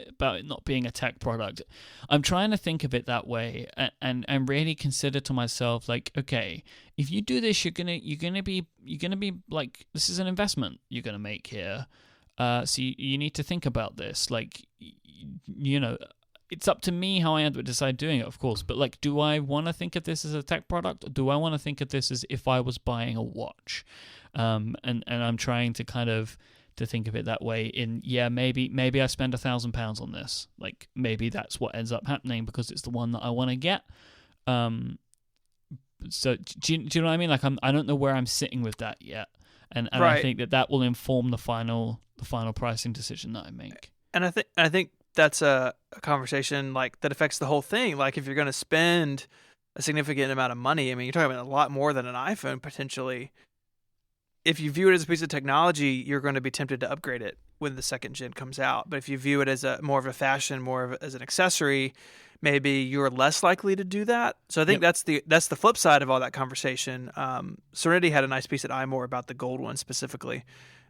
about it not being a tech product. I'm trying to think of it that way and really consider to myself, like, okay, if you do this, you're gonna be like, this is an investment you're gonna make here. So you need to think about this, like, it's up to me how I decide doing it, of course. But, like, do I want to think of this as a tech product, or do I want to think of this as if I was buying a watch? And I'm trying to kind of to think of it that way. Maybe I spend £1,000 on this. Like maybe that's what ends up happening because it's the one that I want to get. So do you know what I mean? Like I don't know where I'm sitting with that yet, and Right. I think that will inform the final pricing decision that I make. And I think that's a conversation like that affects the whole thing. Like if you're going to spend a significant amount of money, I mean, you're talking about a lot more than an iPhone potentially. If you view it as a piece of technology, you're going to be tempted to upgrade it when the second gen comes out. But if you view it as more of a fashion, as an accessory, maybe you're less likely to do that. So I think that's the flip side of all that conversation. Serenity had a nice piece at iMore about the gold one specifically.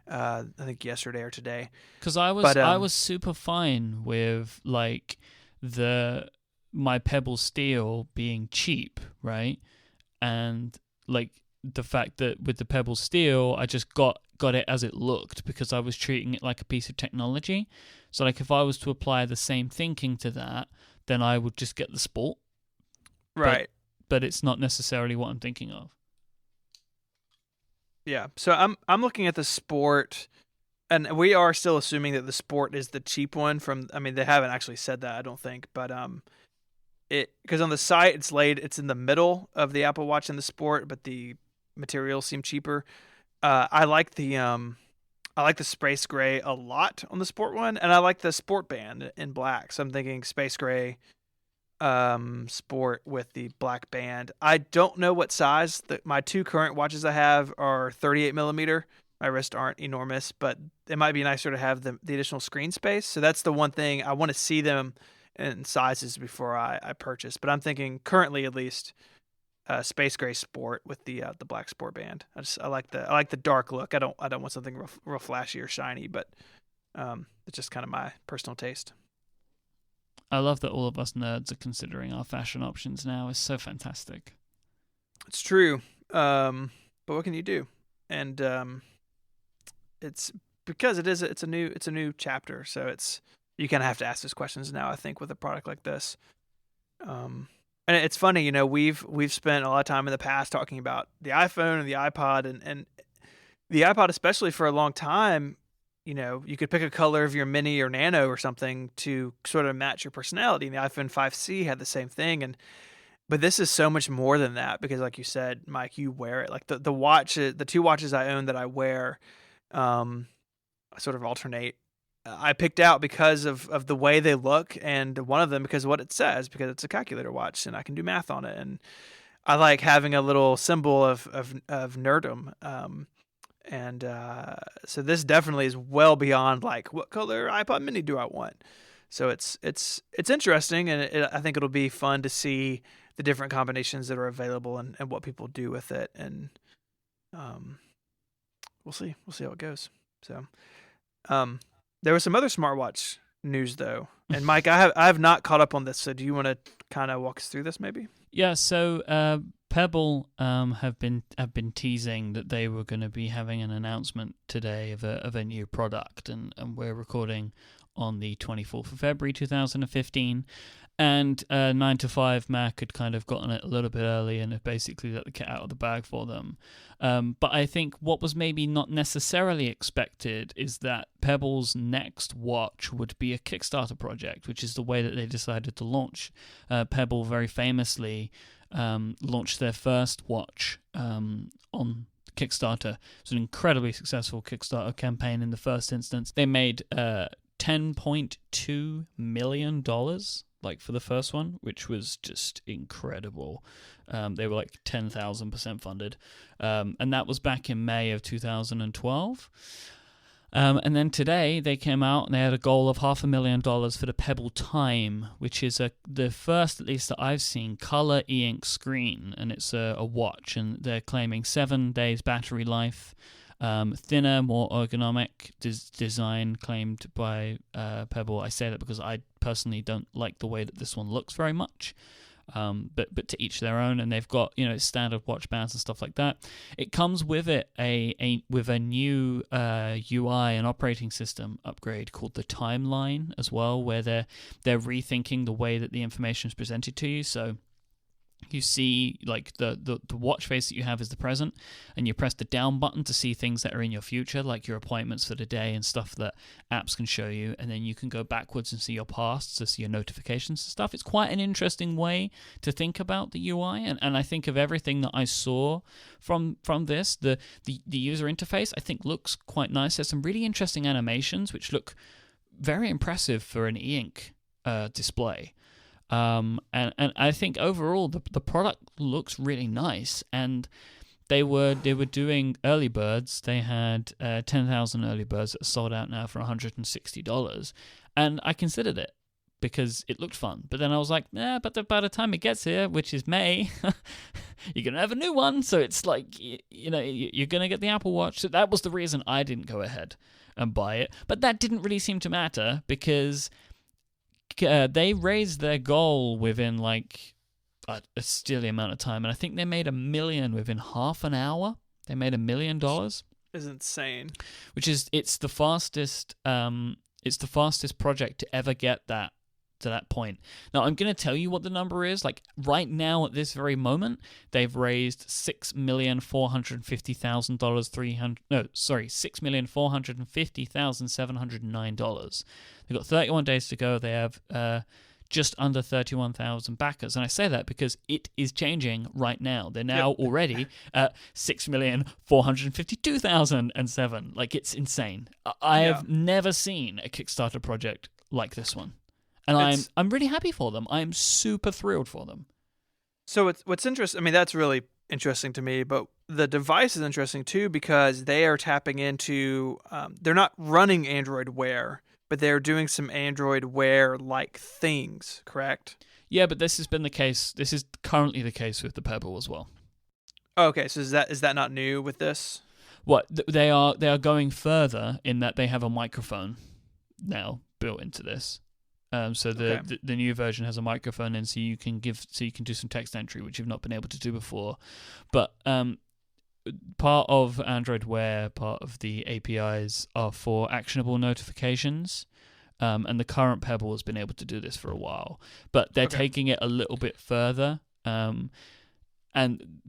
I think yesterday or today. Because I was super fine with like my Pebble Steel being cheap, right? And like the fact that with the Pebble Steel, I just got it as it looked because I was treating it like a piece of technology. So like if I was to apply the same thinking to that, then I would just get the Sport. Right. But it's not necessarily what I'm thinking of. Yeah. So I'm looking at the Sport, and we are still assuming that the Sport is the cheap one they haven't actually said that, I don't think, but because on the site it's in the middle of the Apple Watch and the Sport, but the materials seem cheaper. I like the space gray a lot on the Sport one, and I like the Sport band in black. So I'm thinking space gray, Sport with the black band. I don't know what size. My two current watches I have are 38 millimeter. My wrists aren't enormous, but it might be nicer to have the additional screen space. So that's the one thing I want to see them in sizes before I purchase. But I'm thinking currently at least space gray Sport with the black Sport band. I like the dark look. I don't want something real flashy or shiny, but it's just kind of my personal taste. I love that all of us nerds are considering our fashion options now. It's so fantastic. It's true, but what can you do? And it's because it's a new chapter, so you kind of have to ask those questions now. I think with a product like this. And it's funny, we've spent a lot of time in the past talking about the iPhone and the iPod, and the iPod especially for a long time. You could pick a color of your Mini or Nano or something to sort of match your personality. And the iPhone 5C had the same thing, but this is so much more than that because, like you said, Myke, you wear it. Like the watch, the two watches I own that I wear, I sort of alternate. I picked out because of the way they look, and one of them because of what it says, because it's a calculator watch and I can do math on it, and I like having a little symbol of nerdom. So this definitely is well beyond like what color iPod Mini do I want. So it's interesting, and I think it'll be fun to see the different combinations that are available and what people do with it, and we'll see how it goes. So there was some other smartwatch news though, and Myke, I have not caught up on this. So do you want to kind of walk us through this maybe? Yeah. So Pebble have been teasing that they were going to be having an announcement today of a new product, and we're recording on the 24th of February 2015, and 9 to 5 Mac had kind of gotten it a little bit early and had basically let the cat out of the bag for them. But I think what was maybe not necessarily expected is that Pebble's next watch would be a Kickstarter project, which is the way that they decided to launch. Pebble very famously launched their first watch on Kickstarter. It was an incredibly successful Kickstarter campaign in the first instance. They made $10.2 million like for the first one, which was just incredible. They were like 10,000% funded, and that was back in May of 2012. And then today they came out and they had a goal of $500,000 for the Pebble Time, which is the first, at least that I've seen, color e-ink screen, and it's a watch, and they're claiming 7 days battery life, thinner, more ergonomic design claimed by Pebble. I say that because I personally don't like the way that this one looks very much. But to each their own, and they've got standard watch bands and stuff like that. It comes with it with a new UI and operating system upgrade called the Timeline as well, where they're rethinking the way that the information is presented to you. So you see like the watch face that you have is the present, and you press the down button to see things that are in your future, like your appointments for the day and stuff that apps can show you, and then you can go backwards and see your past, to see your notifications and stuff. It's quite an interesting way to think about the UI, and I think of everything that I saw from this, the user interface I think looks quite nice. There's some really interesting animations which look very impressive for an e-ink display. And I think overall the product looks really nice, and they were doing early birds. They had 10,000 early birds that are sold out now for $160, and I considered it because it looked fun. But then I was like, but by the time it gets here, which is May, you're gonna have a new one. So it's like, you're gonna get the Apple Watch. So that was the reason I didn't go ahead and buy it. But that didn't really seem to matter because they raised their goal within like a silly amount of time, and I think they made $1 million within half an hour. They made $1 million. Is insane. Which is it's the fastest project to ever get that to that point. Now I'm going to tell you what the number is. Like right now at this very moment, they've raised $6,450,000. $6,450,709. They've got 31 days to go. They have just under 31,000 backers, and I say that because it is changing right now. They're now already at 6,452,007. Like, it's insane. I have never seen a Kickstarter project like this one, and I'm really happy for them. I'm super thrilled for them. So what's interesting, I mean, that's really interesting to me, but the device is interesting too because they are tapping into, they're not running Android Wear, but they're doing some Android Wear-like things, correct? Yeah, but this has been the case. This is currently the case with the Pebble as well. Okay, so is that not new with this? What they are going further in that they have a microphone now built into this. So the new version has a microphone in, so you can do some text entry, which you've not been able to do before. But part of Android Wear, part of the APIs are for actionable notifications, and the current Pebble has been able to do this for a while, but they're taking it a little bit further. And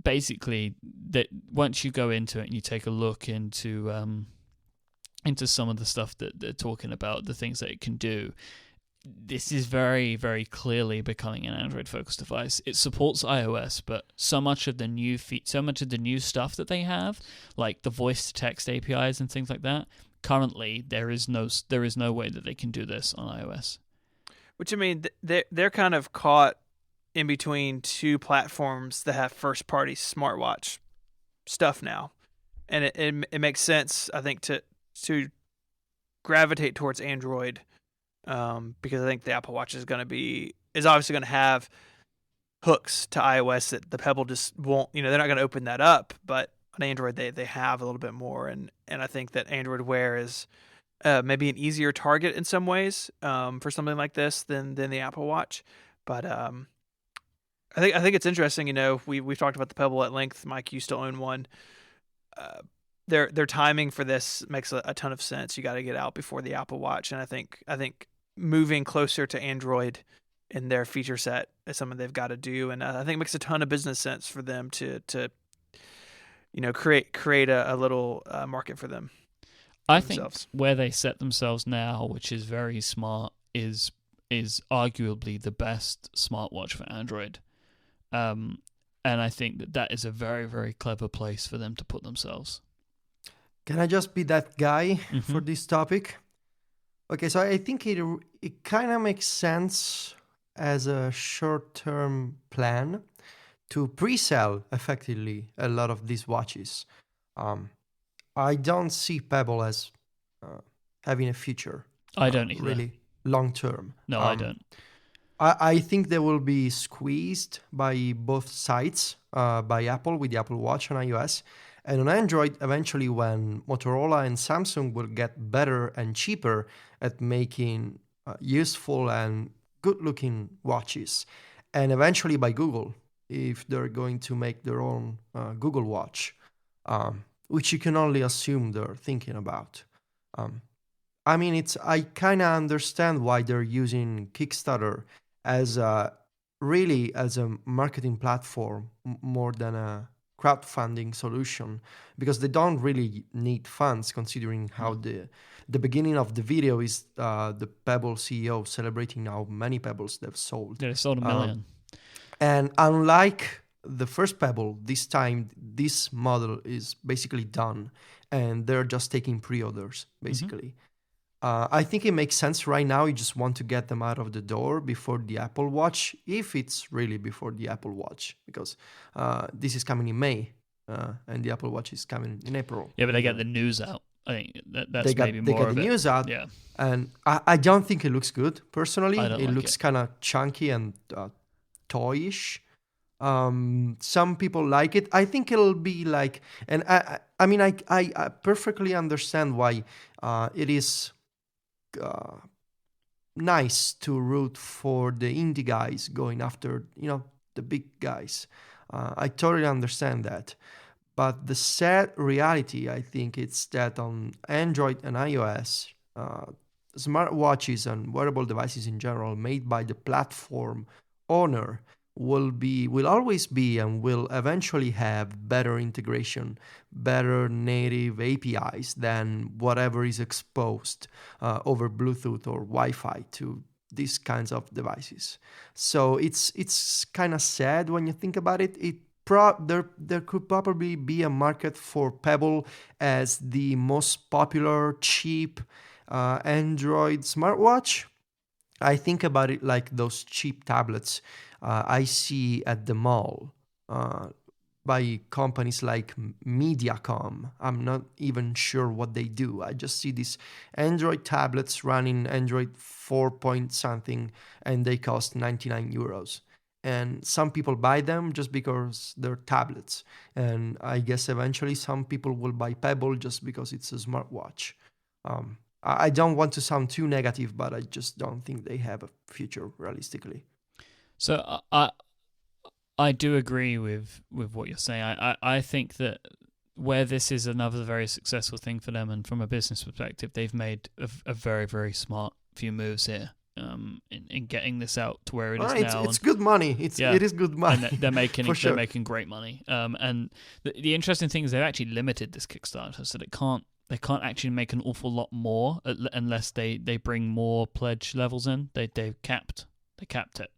basically, that once you go into it and you take a look into some of the stuff that they're talking about, the things that it can do, this is very, very clearly becoming an Android-focused device. It supports iOS, but so much of the new stuff that they have, like the voice-to-text APIs and things like that, currently there is no way that they can do this on iOS. Which, I mean, they're kind of caught in between two platforms that have first-party smartwatch stuff now, and it makes sense, I think, to gravitate towards Android. Because I think the Apple Watch is obviously going to have hooks to iOS that the Pebble just won't. They're not going to open that up. But on Android, they have a little bit more, and I think that Android Wear is maybe an easier target in some ways for something like this than the Apple Watch. But I think it's interesting. We've talked about the Pebble at length. Myke, you still own one. Their timing for this makes a ton of sense. You got to get out before the Apple Watch, and I think moving closer to Android in their feature set is something they've got to do, and I think it makes a ton of business sense for them to create a little market for them. I think where they set themselves now, which is very smart, is arguably the best smartwatch for Android, and I think that is a very, very clever place for them to put themselves. Can I just be that guy for this topic? Okay, so I think it kind of makes sense as a short-term plan to pre-sell effectively a lot of these watches. I don't see Pebble as having a future. I don't either. Really long-term. No, I don't. I think they will be squeezed by both sides, by Apple with the Apple Watch and iOS, and on Android eventually when Motorola and Samsung will get better and cheaper at making useful and good-looking watches, and eventually by Google if they're going to make their own Google Watch, which you can only assume they're thinking about. I mean, I kind of understand why they're using Kickstarter as a really as a marketing platform more than a crowdfunding solution, because they don't really need funds, considering how the beginning of the video is the Pebble CEO celebrating how many Pebbles they've sold. Yeah, they sold 1 million. And unlike the first Pebble, this time this model is basically done, and they're just taking pre-orders, basically. I think it makes sense right now. You just want to get them out of the door before the Apple Watch, if it's really before the Apple Watch, because this is coming in May, and the Apple Watch is coming in April. Yeah, but they get the news out. I think that's maybe more of it. They get the news out, yeah. And I don't think it looks good, personally. It looks kind of chunky and toyish. Some people like it. I think it'll be like, and I mean, I perfectly understand why it is nice to root for the indie guys going after, the big guys. I totally understand that. But the sad reality, I think, it's that on Android and iOS, smartwatches and wearable devices in general made by the platform owner will always be and will eventually have better integration, better native APIs than whatever is exposed over Bluetooth or Wi-Fi to these kinds of devices. So it's kind of sad when you think about it. There could probably be a market for Pebble as the most popular cheap Android smartwatch. I think about it like those cheap tablets I see at the mall by companies like Mediacom. I'm not even sure what they do. I just see these Android tablets running Android 4 point something, and they cost 99 euros. And some people buy them just because they're tablets. And I guess eventually some people will buy Pebble just because it's a smartwatch. I don't want to sound too negative, but I just don't think they have a future realistically. So I do agree with what you're saying. I think that where this is another very successful thing for them, and from a business perspective, they've made a very, very smart few moves here in getting this out to where it is now. It's good money. It is good money. And they're making sure. They're making great money. And the interesting thing is they've actually limited this Kickstarter, so they can't actually make an awful lot more unless they bring more pledge levels in. They capped it.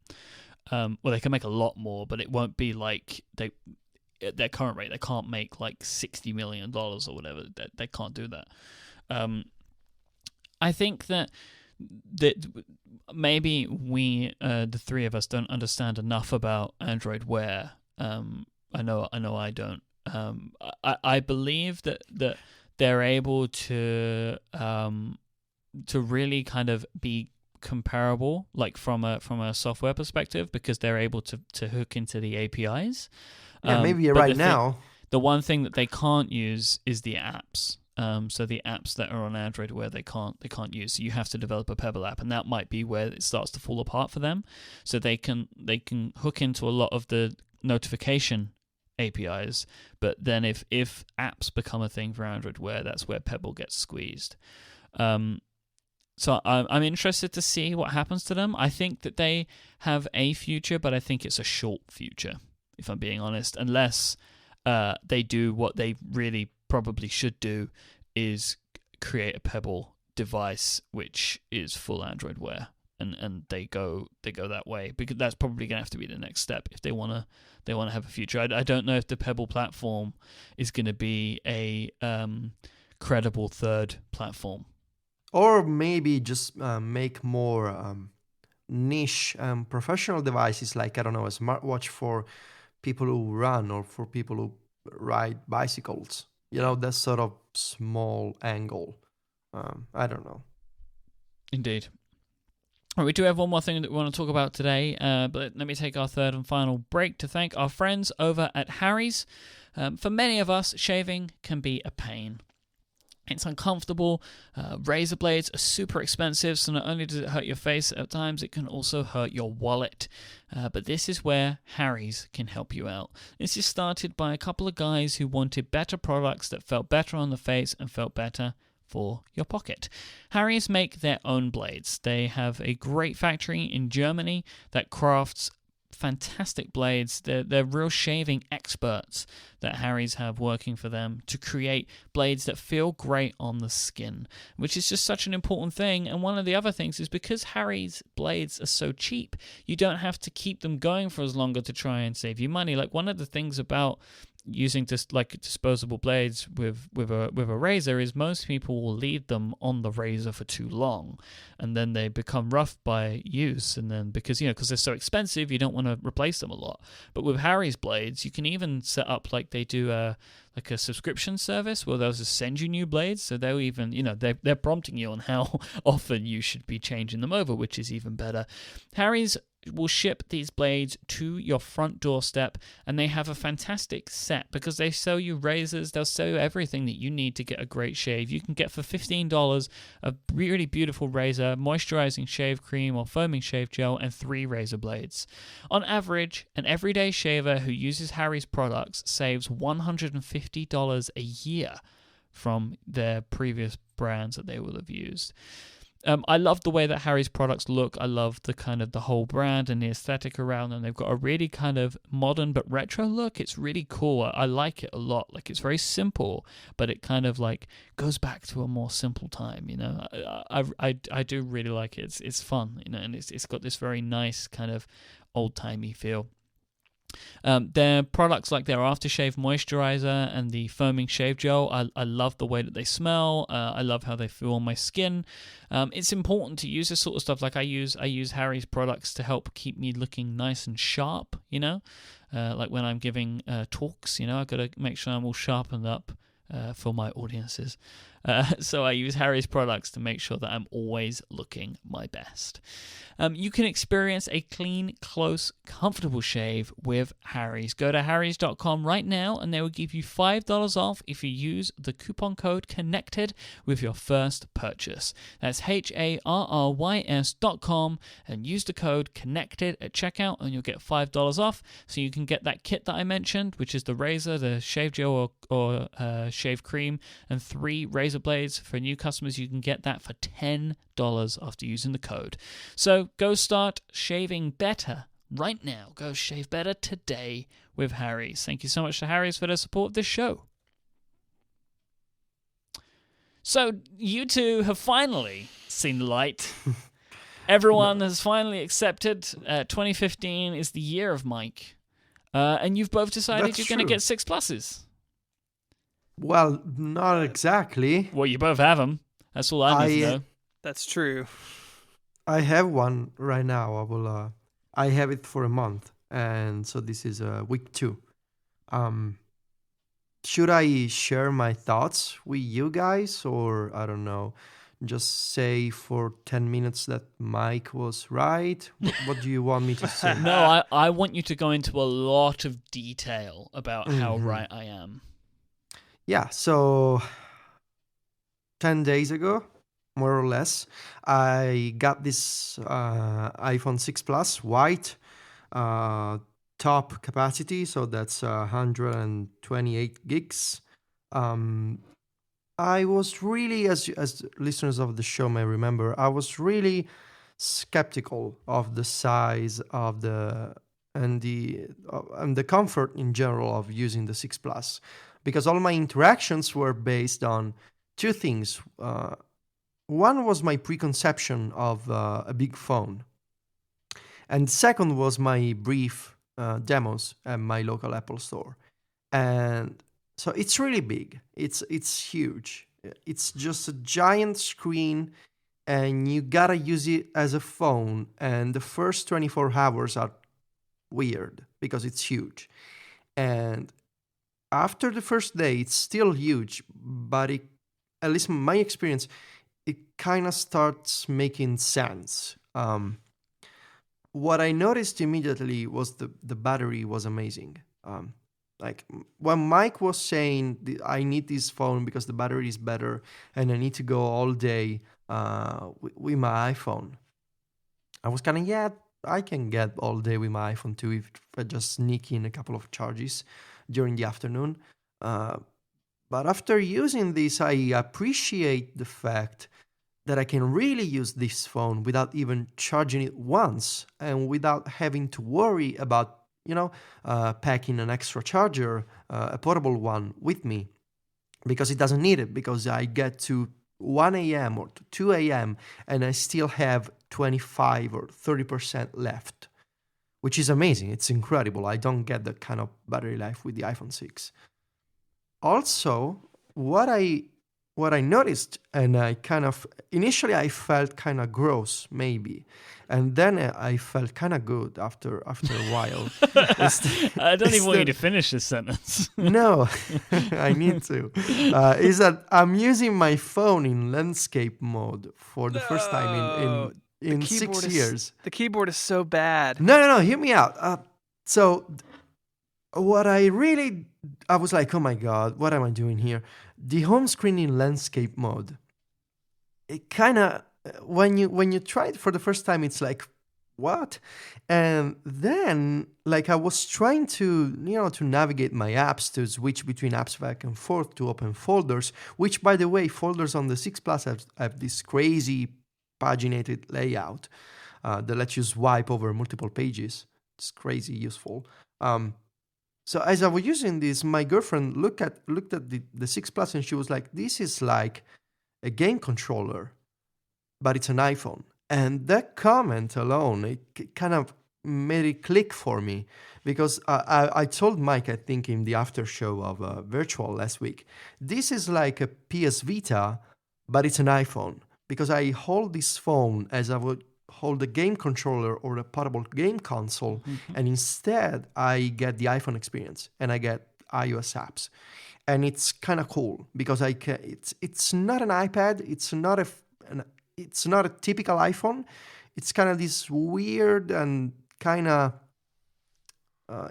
Well, they can make a lot more, but it won't be like at their current rate. They can't make like $60 million or whatever. They can't do that. I think that maybe we, the three of us, don't understand enough about Android Wear. I know I don't. I believe that they're able to really kind of be comparable, like from a software perspective, because they're able to hook into the APIs. Yeah, maybe right now. The one thing that they can't use is the apps. So the apps that are on Android Wear they can't use. So you have to develop a Pebble app, and that might be where it starts to fall apart for them. So they can hook into a lot of the notification APIs, but then if apps become a thing for Android Wear, that's where Pebble gets squeezed. So I'm interested to see what happens to them. I think that they have a future, but I think it's a short future, if I'm being honest, unless they do what they really probably should do, is create a Pebble device which is full Android Wear, and they go that way, because that's probably going to have to be the next step if they want to have a future. I don't know if the Pebble platform is going to be a credible third platform. Or maybe just make more niche professional devices, like, I don't know, a smartwatch for people who run or for people who ride bicycles. That sort of small angle. I don't know. Indeed. Right, we do have one more thing that we want to talk about today, but let me take our third and final break to thank our friends over at Harry's. For many of us, shaving can be a pain. It's uncomfortable. Razor blades are super expensive, so not only does it hurt your face at times, it can also hurt your wallet. But this is where Harry's can help you out. This is started by a couple of guys who wanted better products that felt better on the face and felt better for your pocket. Harry's make their own blades. They have a great factory in Germany that crafts fantastic blades. They're real shaving experts that Harry's have working for them to create blades that feel great on the skin, which is just such an important thing. And one of the other things is because Harry's blades are so cheap, you don't have to keep them going for as longer to try and save you money. Like, one of the things about using just like disposable blades with a razor is most people will leave them on the razor for too long, and then they become rough by use, and then because they're so expensive, you don't want to replace them a lot. But with Harry's blades, you can even set up like they do a subscription service where they'll just send you new blades, so they'll even they're prompting you on how often you should be changing them over, which is even better. Harry's will ship these blades to your front doorstep, and they have a fantastic set because they sell you razors, they'll sell you everything that you need to get a great shave. You can get for $15 a really beautiful razor, moisturizing shave cream or foaming shave gel, and 3 razor blades. On average, an everyday shaver who uses Harry's products saves $150 a year from their previous brands that they will have used. I love the way that Harry's products look. I love the kind of the whole brand and the aesthetic around them. They've got a really kind of modern but retro look. It's really cool. I like it a lot. Like, it's very simple, but it kind of like goes back to a more simple time. I do really like it. It's fun. And it's got this very nice kind of old timey feel. Their products like their aftershave moisturizer and the foaming shave gel, I love the way that they smell. I love how they feel on my skin. It's important to use this sort of stuff. Like I use Harry's products to help keep me looking nice and sharp, like when I'm giving talks, I've got to make sure I'm all sharpened up for my audiences. So I use Harry's products to make sure that I'm always looking my best. You can experience a clean, close, comfortable shave with Harry's. Go to harrys.com right now and they will give you $5 off if you use the coupon code CONNECTED with your first purchase. That's harrys.com and use the code CONNECTED at checkout and you'll get $5 off. So you can get that kit that I mentioned, which is the razor, the shave gel or shave cream, and 3 razor blades. For new customers, you can get that for $10 after using the code. So go start shaving better right now. Go shave better today with Harry's. Thank you so much to Harry's for their support of this show. So you two have finally seen the light. Everyone has finally accepted 2015 is the year of Myke. And you've both decided you're going to get 6 pluses. Well, not exactly. Well, you both have them. That's all I need to know. That's true. I have one right now. I have it for a month, and so this is week 2. Should I share my thoughts with you guys, or I don't know, just say for 10 minutes that Myke was right? What do you want me to say? No, I want you to go into a lot of detail about how right I am. Yeah, so 10 days ago, more or less, I got this iPhone 6 Plus white, top capacity, so that's 128 gigs. I was really, as listeners of the show may remember, I was really skeptical of the size of the comfort in general of using the 6 Plus. Because all my interactions were based on 2 things. One was my preconception of a big phone. And second was my brief demos at my local Apple store. And so it's really big. It's huge. It's just a giant screen and you gotta use it as a phone. And the first 24 hours are weird because it's huge. And after the first day, it's still huge, but at least in my experience, it kind of starts making sense. What I noticed immediately was the battery was amazing. Like when Myke was saying, I need this phone because the battery is better and I need to go all day with my iPhone, I was kind of, I can get all day with my iPhone too if I just sneak in a couple of charges during the afternoon. But after using this, I appreciate the fact that I can really use this phone without even charging it once and without having to worry about, packing an extra charger, a portable one with me, because it doesn't need it, because I get to 1 a.m. or to 2 a.m. and I still have 25 or 30% left, which is amazing. It's incredible. I don't get that kind of battery life with the iPhone 6. Also, what I noticed, and I kind of initially I felt kind of gross maybe, and then I felt kind of good after a while. I don't even want you to finish this sentence. No, I need to. Is that I'm using my phone in landscape mode for the first time in 6 years. The keyboard is so bad. No. Hear me out. So what I was like, oh my God, what am I doing here? The home screen in landscape mode, it kind of, when you try it for the first time, it's like, what? And then, like, I was trying to navigate my apps, to switch between apps back and forth to open folders, which, by the way, folders on the 6 Plus have this crazy paginated layout that lets you swipe over multiple pages. It's crazy useful. So as I was using this, my girlfriend looked at the 6 Plus and she was like, this is like a game controller, but it's an iPhone. And that comment alone, it kind of made it click for me, because I told Myke, I think in the after show of Virtual last week, this is like a PS Vita, but it's an iPhone, because I hold this phone as I would hold a game controller or a portable game console, and instead I get the iPhone experience and I get iOS apps, and it's kind of cool because it's not an iPad, it's not a typical iPhone. It's kind of this weird and kind of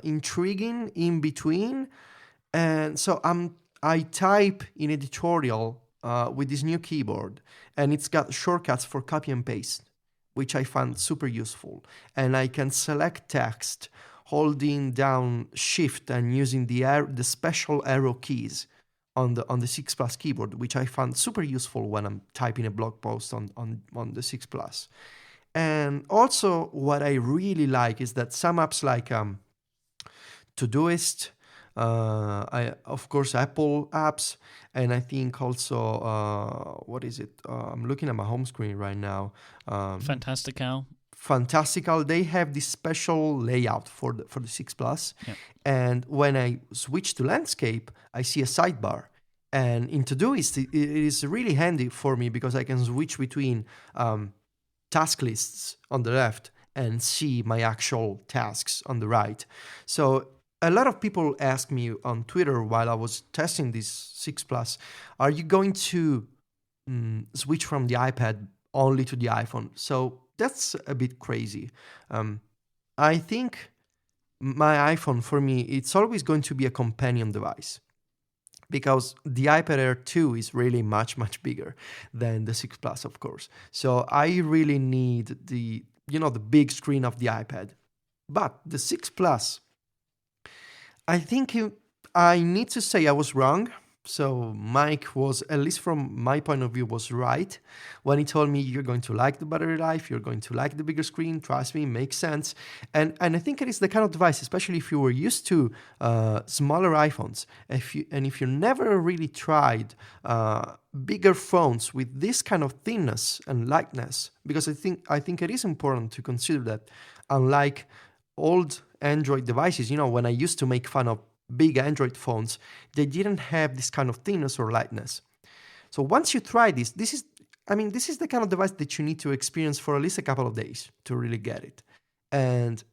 intriguing in between. And so I type in editorial with this new keyboard, and it's got shortcuts for copy and paste, which I found super useful. And I can select text holding down Shift and using the special arrow keys on the 6 Plus keyboard, which I found super useful when I'm typing a blog post on the 6 Plus. And also what I really like is that some apps like Todoist, of course Apple apps, and I think also what is it? I'm looking at my home screen right now. Fantastical. They have this special layout for the 6 Plus, yep. And when I switch to landscape, I see a sidebar. And in Todoist, it is really handy for me because I can switch between task lists on the left and see my actual tasks on the right. So a lot of people ask me on Twitter while I was testing this 6 Plus, are you going to switch from the iPad only to the iPhone? So that's a bit crazy. I think my iPhone, for me, it's always going to be a companion device, because the iPad Air 2 is really much, much bigger than the 6 Plus, of course. So I really need the big screen of the iPad. But the 6 Plus, I think I need to say I was wrong. So Myke was, at least from my point of view, was right when he told me you're going to like the battery life, you're going to like the bigger screen. Trust me, makes sense. And I think it is the kind of device, especially if you were used to smaller iPhones, if you never really tried bigger phones with this kind of thinness and lightness, because I think it is important to consider that, unlike old Android devices, when I used to make fun of big Android phones, they didn't have this kind of thinness or lightness. So once you try this is the kind of device that you need to experience for at least a couple of days to really get it. And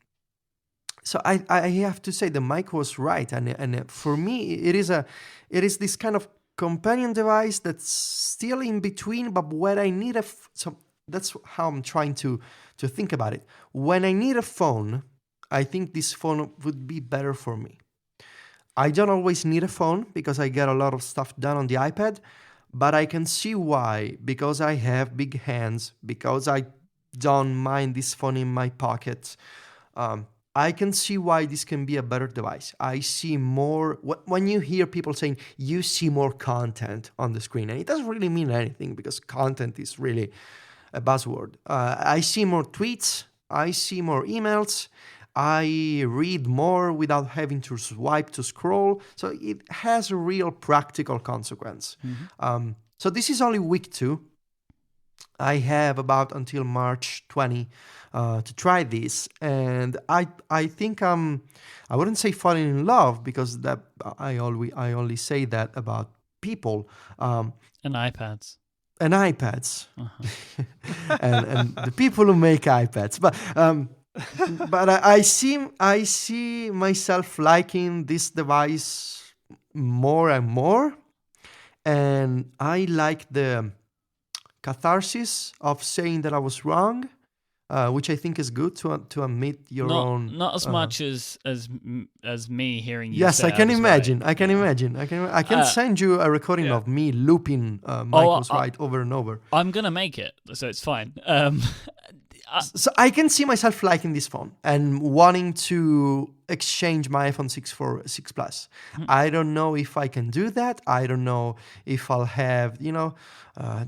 so I have to say that Myke was right, and for me it is this kind of companion device that's still in between, but when I need so that's how I'm trying to think about it. When I need a phone, I think this phone would be better for me. I don't always need a phone because I get a lot of stuff done on the iPad, but I can see why, because I have big hands, because I don't mind this phone in my pocket. I can see why this can be a better device. I see more, when you hear people saying you see more content on the screen, and it doesn't really mean anything because content is really a buzzword. I see more tweets, I see more emails, I read more without having to swipe to scroll. So it has a real practical consequence. So this is only week 2. I have about until March 20 to try this, and I think I wouldn't say falling in love because that I only say that about people And iPads. and iPads and the people who make iPads, but I see myself liking this device more and more, and I like the catharsis of saying that I was wrong, which I think is good to admit your own. Not as much as me hearing you. Yes, say I can imagine. Right. I can imagine. I can send you a recording of me looping Michael's right over and over. I'm gonna make it, so it's fine. So I can see myself liking this phone and wanting to exchange my iPhone 6 for 6 Plus. I don't know if I can do that. I don't know if I'll have,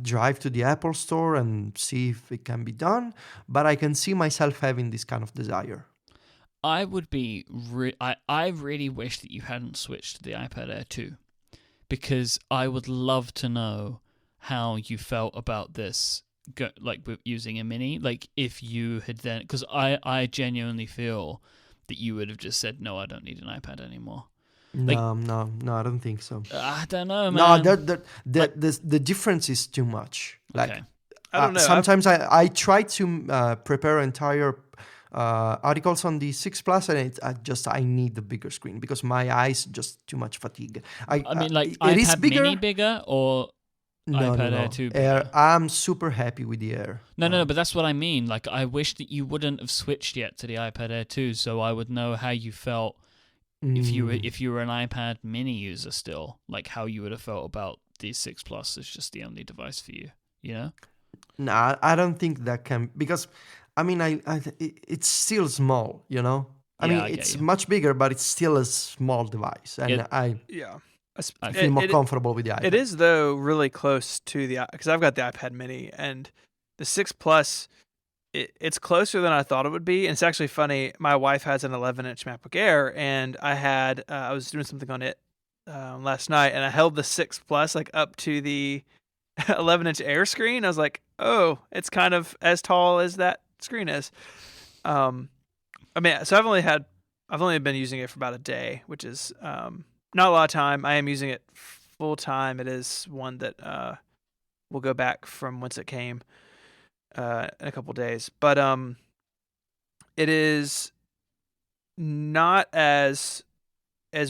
drive to the Apple store and see if it can be done. But I can see myself having this kind of desire. I would be. I really wish that you hadn't switched to the iPad Air 2, because I would love to know how you felt about this. Like with using a mini, like if you had then, because I genuinely feel that you would have just said, no, I don't need an iPad anymore. No, I don't think so. I don't know, man. No, the difference is too much. Like, okay. I don't know. Sometimes I try to prepare entire articles on the 6 Plus, and I need the bigger screen because my eyes just too much fatigue. I mean, like it iPad is bigger. Mini bigger or iPad Air 2 bigger? Air. I'm super happy with the Air. No, but that's what I mean. Like, I wish that you wouldn't have switched yet to the iPad Air 2, so I would know how you felt if you were an iPad Mini user still. Like, how you would have felt about the 6 Plus as just the only device for you. You know? No, I don't think that can, because I mean, it's still small. You know, I mean, it's much bigger, but it's still a small device, and I feel more comfortable with the iPad. It is, though, really close to because I've got the iPad Mini, and the 6 Plus, it's closer than I thought it would be. And it's actually funny. My wife has an 11-inch MacBook Air, and I was doing something on it last night, and I held the 6 Plus like up to the 11-inch Air screen. I was like, oh, it's kind of as tall as that screen is. I mean, so I've only been using it for about a day, which is not a lot of time. I am using it full time. It is one that will go back from whence it came in a couple days. But it is not as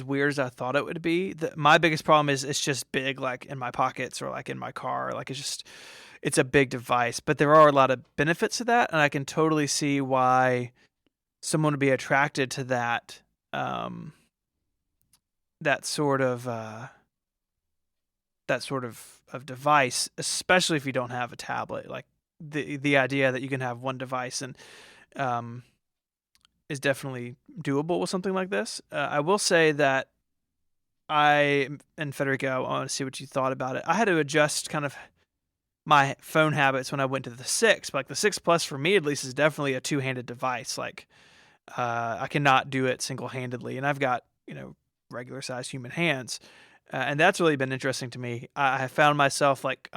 weird as I thought it would be. My biggest problem is it's just big, like in my pockets or like in my car. Like it's a big device. But there are a lot of benefits to that, and I can totally see why someone would be attracted to that. That sort of device, especially if you don't have a tablet. Like the idea that you can have one device and is definitely doable with something like this. I will say that and Federico, I want to see what you thought about it. I had to adjust kind of my phone habits when I went to the 6. But like the 6 Plus for me at least is definitely a two-handed device. Like I cannot do it single-handedly, and I've got regular sized human hands, and that's really been interesting to me. I have found myself like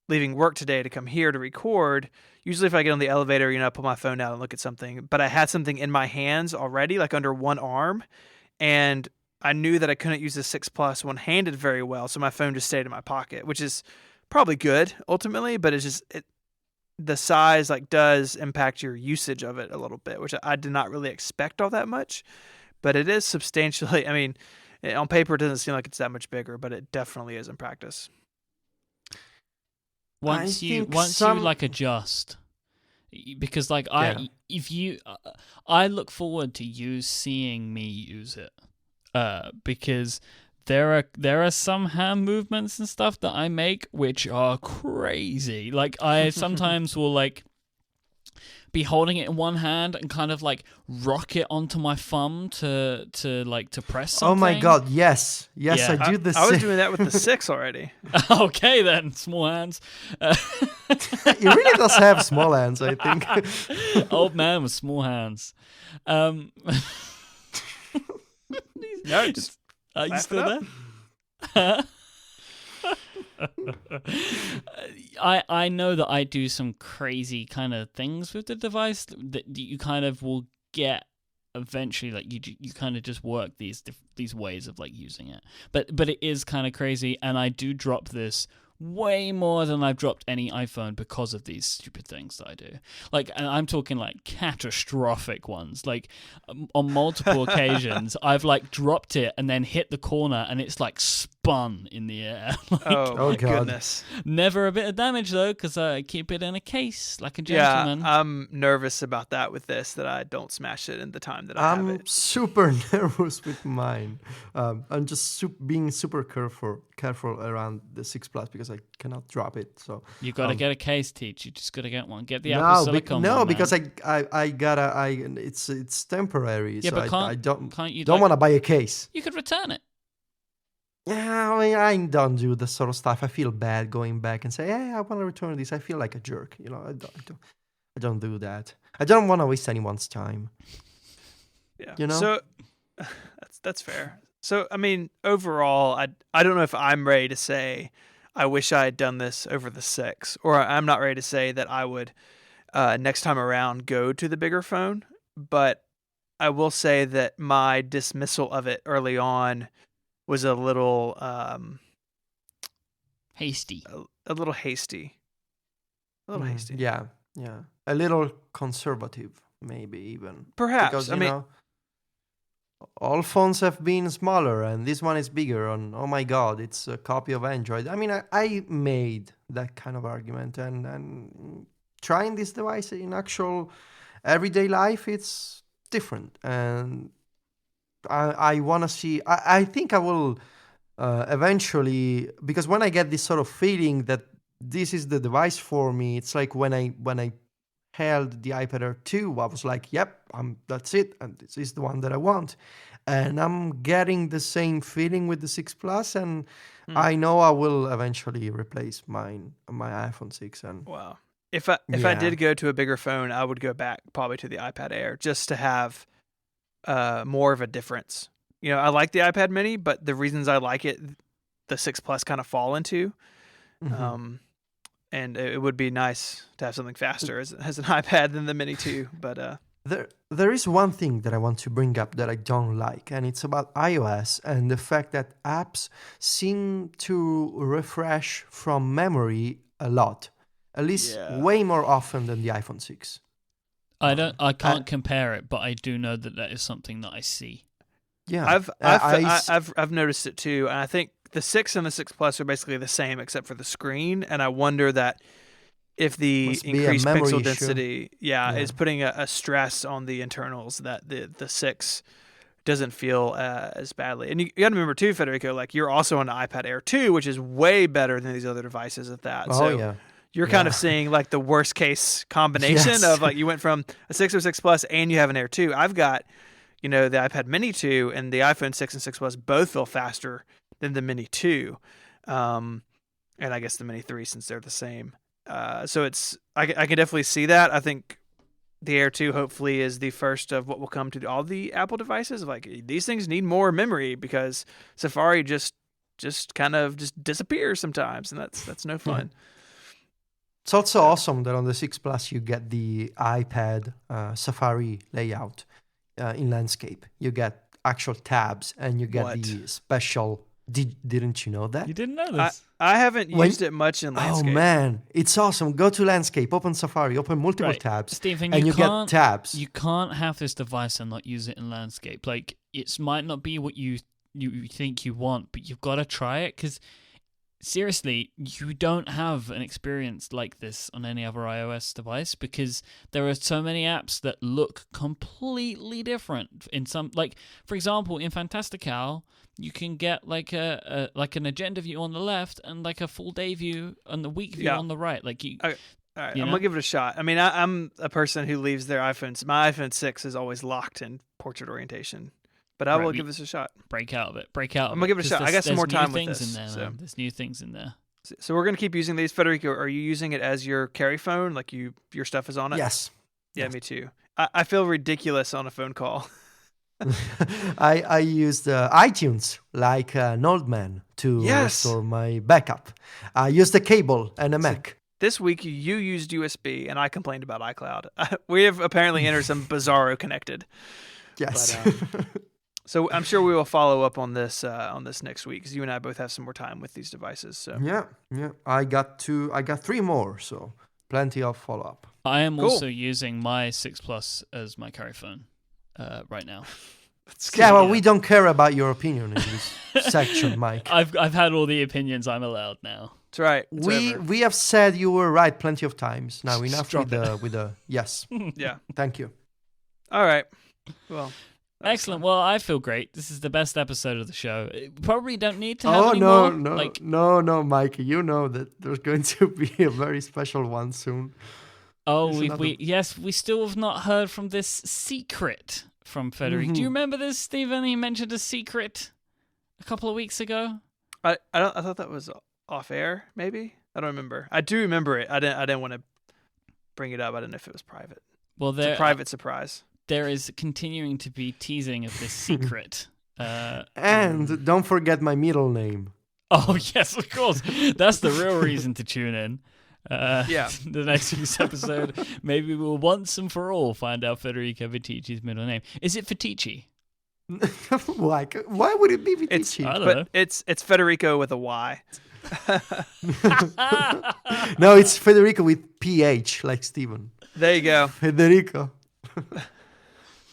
leaving work today to come here to record. Usually if I get on the elevator, I put my phone down and look at something, but I had something in my hands already, like under one arm, and I knew that I couldn't use the 6 Plus one-handed very well, so my phone just stayed in my pocket, which is probably good ultimately, but it's just the size does impact your usage of it a little bit, which I did not really expect all that much. But it is substantially, I mean, on paper it doesn't seem like it's that much bigger, but it definitely is in practice. Once you adjust, because I look forward to you seeing me use it, because there are some hand movements and stuff that I make which are crazy. Like I sometimes will be holding it in one hand and kind of like rock it onto my thumb to press something. Oh my god, yes, Yeah. I do the I was same. doing that with the 6 already. Okay then, small hands. It really does have small hands, I think. Old man with small hands. No, just Are you laugh still it there? I know that I do some crazy kind of things with the device that you kind of will get eventually. Like you kind of just work these ways of like using it. But it is kind of crazy, and I do drop this way more than I've dropped any iPhone because of these stupid things that I do. Like, and I'm talking like catastrophic ones. Like on multiple occasions, I've like dropped it and then hit the corner, and it's like spun in the air. Like, oh my God. goodness. never a bit of damage though, because I keep it in a case like a Yeah, gentleman. I'm nervous about that with this, that I don't smash it in the time that I have I'm it. super nervous with mine. I'm just being super careful around the 6 Plus because I cannot drop it. So You got to get a case, Teach. You just got to get one. Get the Apple Silicon one, because man. I gotta it's temporary. Yeah, so but I don't can't you don't like, want to buy a case. You could return it. Yeah, I mean, I don't do this sort of stuff. I feel bad going back and say, "Hey, I want to return this." I feel like a jerk. I don't do that. I don't want to waste anyone's time. Yeah. You know? So that's fair. So I mean, overall, I don't know if I'm ready to say I wish I had done this over the 6, or I'm not ready to say that I would next time around go to the bigger phone. But I will say that my dismissal of it early on was a little Hasty. a little hasty. A little hasty. Yeah. A little conservative, maybe even. Perhaps. Because, I mean, all phones have been smaller, and this one is bigger. And oh my god, it's a copy of Android. I mean, I made that kind of argument, and trying this device in actual everyday life, it's different. And I want to see. I think I will eventually, because when I get this sort of feeling that this is the device for me, it's like when I held the iPad Air 2, I was like, yep, that's it, and this is the one that I want. And I'm getting the same feeling with the 6 Plus, and I know I will eventually replace my iPhone 6. And wow. If I did go to a bigger phone, I would go back probably to the iPad Air just to have more of a difference. You know, I like the iPad Mini, but the reasons I like it, the 6 Plus kind of fall into. And it would be nice to have something faster as an iPad than the Mini 2. But there is one thing that I want to bring up that I don't like, and it's about iOS and the fact that apps seem to refresh from memory a lot, at least way more often than the iPhone 6. I can't compare it, but I do know that is something that I see. Yeah, I've noticed it too, and I think the 6 and the 6 Plus are basically the same except for the screen, and I wonder that if the increased pixel density is putting a stress on the internals, that the 6 doesn't feel as badly. And you got to remember too, Federico, like you're also on the iPad Air 2, which is way better than these other devices at that. You're kind of seeing like the worst case combination of like you went from a 6 or 6 Plus and you have an Air 2. I've got, the iPad Mini 2 and the iPhone 6 and 6 Plus both feel faster than the Mini 2. And I guess the Mini 3 since they're the same. So I can definitely see that. I think the Air 2 hopefully is the first of what will come to all the Apple devices. Like these things need more memory because Safari just kind of just disappears sometimes, and that's no fun. It's also awesome that on the 6 Plus you get the iPad Safari layout in landscape. You get actual tabs, and you get the special. Didn't you know that? You didn't know this? I haven't used it much in landscape. Oh man, it's awesome. Go to landscape, open Safari, open multiple tabs, Stephen, and you get tabs. You can't have this device and not use it in landscape. Like, it might not be what you think you want, but you've got to try it, because seriously, you don't have an experience like this on any other iOS device, because there are so many apps that look completely different. In some, like for example, in Fantastical, you can get like an agenda view on the left and like a full day view and the week view on the right. Like All right, You I'm know? gonna give it a shot. I mean, I'm a person who leaves their iPhones. My iPhone 6 is always locked in portrait orientation, but I Right, will we- give this a shot. Break out of it. Break out. I'm gonna give it a shot. I got some more time with things this, in there, so. man. There's new things in there. So we're gonna keep using these. Federico, are you using it as your carry phone? Like your stuff is on it? Yes. Yeah, Yes. me too. I feel ridiculous on a phone call. I used iTunes like an old man to Yes. restore my backup. I used a cable and a Mac. This week you used USB, and I complained about iCloud. We have apparently entered some bizarro connected. Yes. But, so I'm sure we will follow up on this next week because you and I both have some more time with these devices. So yeah. I got 3 more, so plenty of follow up. I am Cool. also using my 6 Plus as my carry phone right now. Yeah, well, we don't care about your opinion in this section, Myke. I've had all the opinions I'm allowed now. that's right. It's over. We have said you were right plenty of times. Now enough Drop with the yes. Yeah. Thank you. All right. Well. that was Excellent. fun. Well, I feel great. This is the best episode of the show. Probably don't need to have Oh any no, more. no, Like, no, Myke. You know that there's going to be a very special one soon. oh, There's we still have not heard from this secret from Federico. Do you remember this, Stephen? He mentioned a secret a couple of weeks ago. I thought that was off air. Maybe I don't remember. I do remember it. I didn't want to bring it up. I didn't know if it was private. Well, It's a private surprise. there is continuing to be teasing of this secret. And don't forget my middle name. Oh, yes, of course. That's the real reason to tune in. Yeah. The next week's episode, maybe we'll once and for all find out Federico Vitici's middle name. Is it Fetici? Why would it be Vitici? I don't know. But it's Federico with a Y. No, it's Federico with PH, like Stephen. There you go. Federico.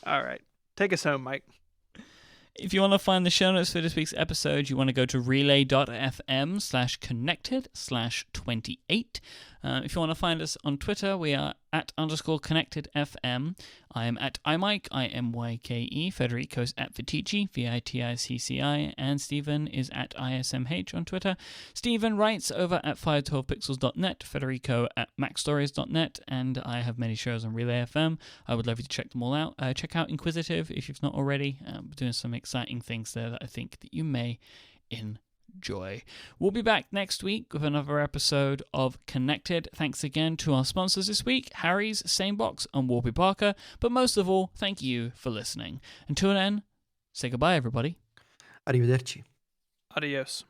All right. Take us home, Myke. If you want to find the show notes for this week's episode, you want to go to relay.fm/connected/28. If you want to find us on Twitter, we are @_connectedfm. I am at iMyke, IMYKE. Federico's at Vitici, VITICCI. And Stephen is at ISMH on Twitter. Stephen writes over at 512pixels.net, Federico at macstories.net, and I have many shows on Relay FM. I would love you to check them all out. Check out Inquisitive if you've not already. We're doing some exciting things there that I think that you may enjoy. We'll be back next week with another episode of Connected. Thanks again to our sponsors this week, Harry's, Sanebox, and Warby Parker. But most of all, thank you for listening. Until then, say goodbye, everybody. Arrivederci. Adios.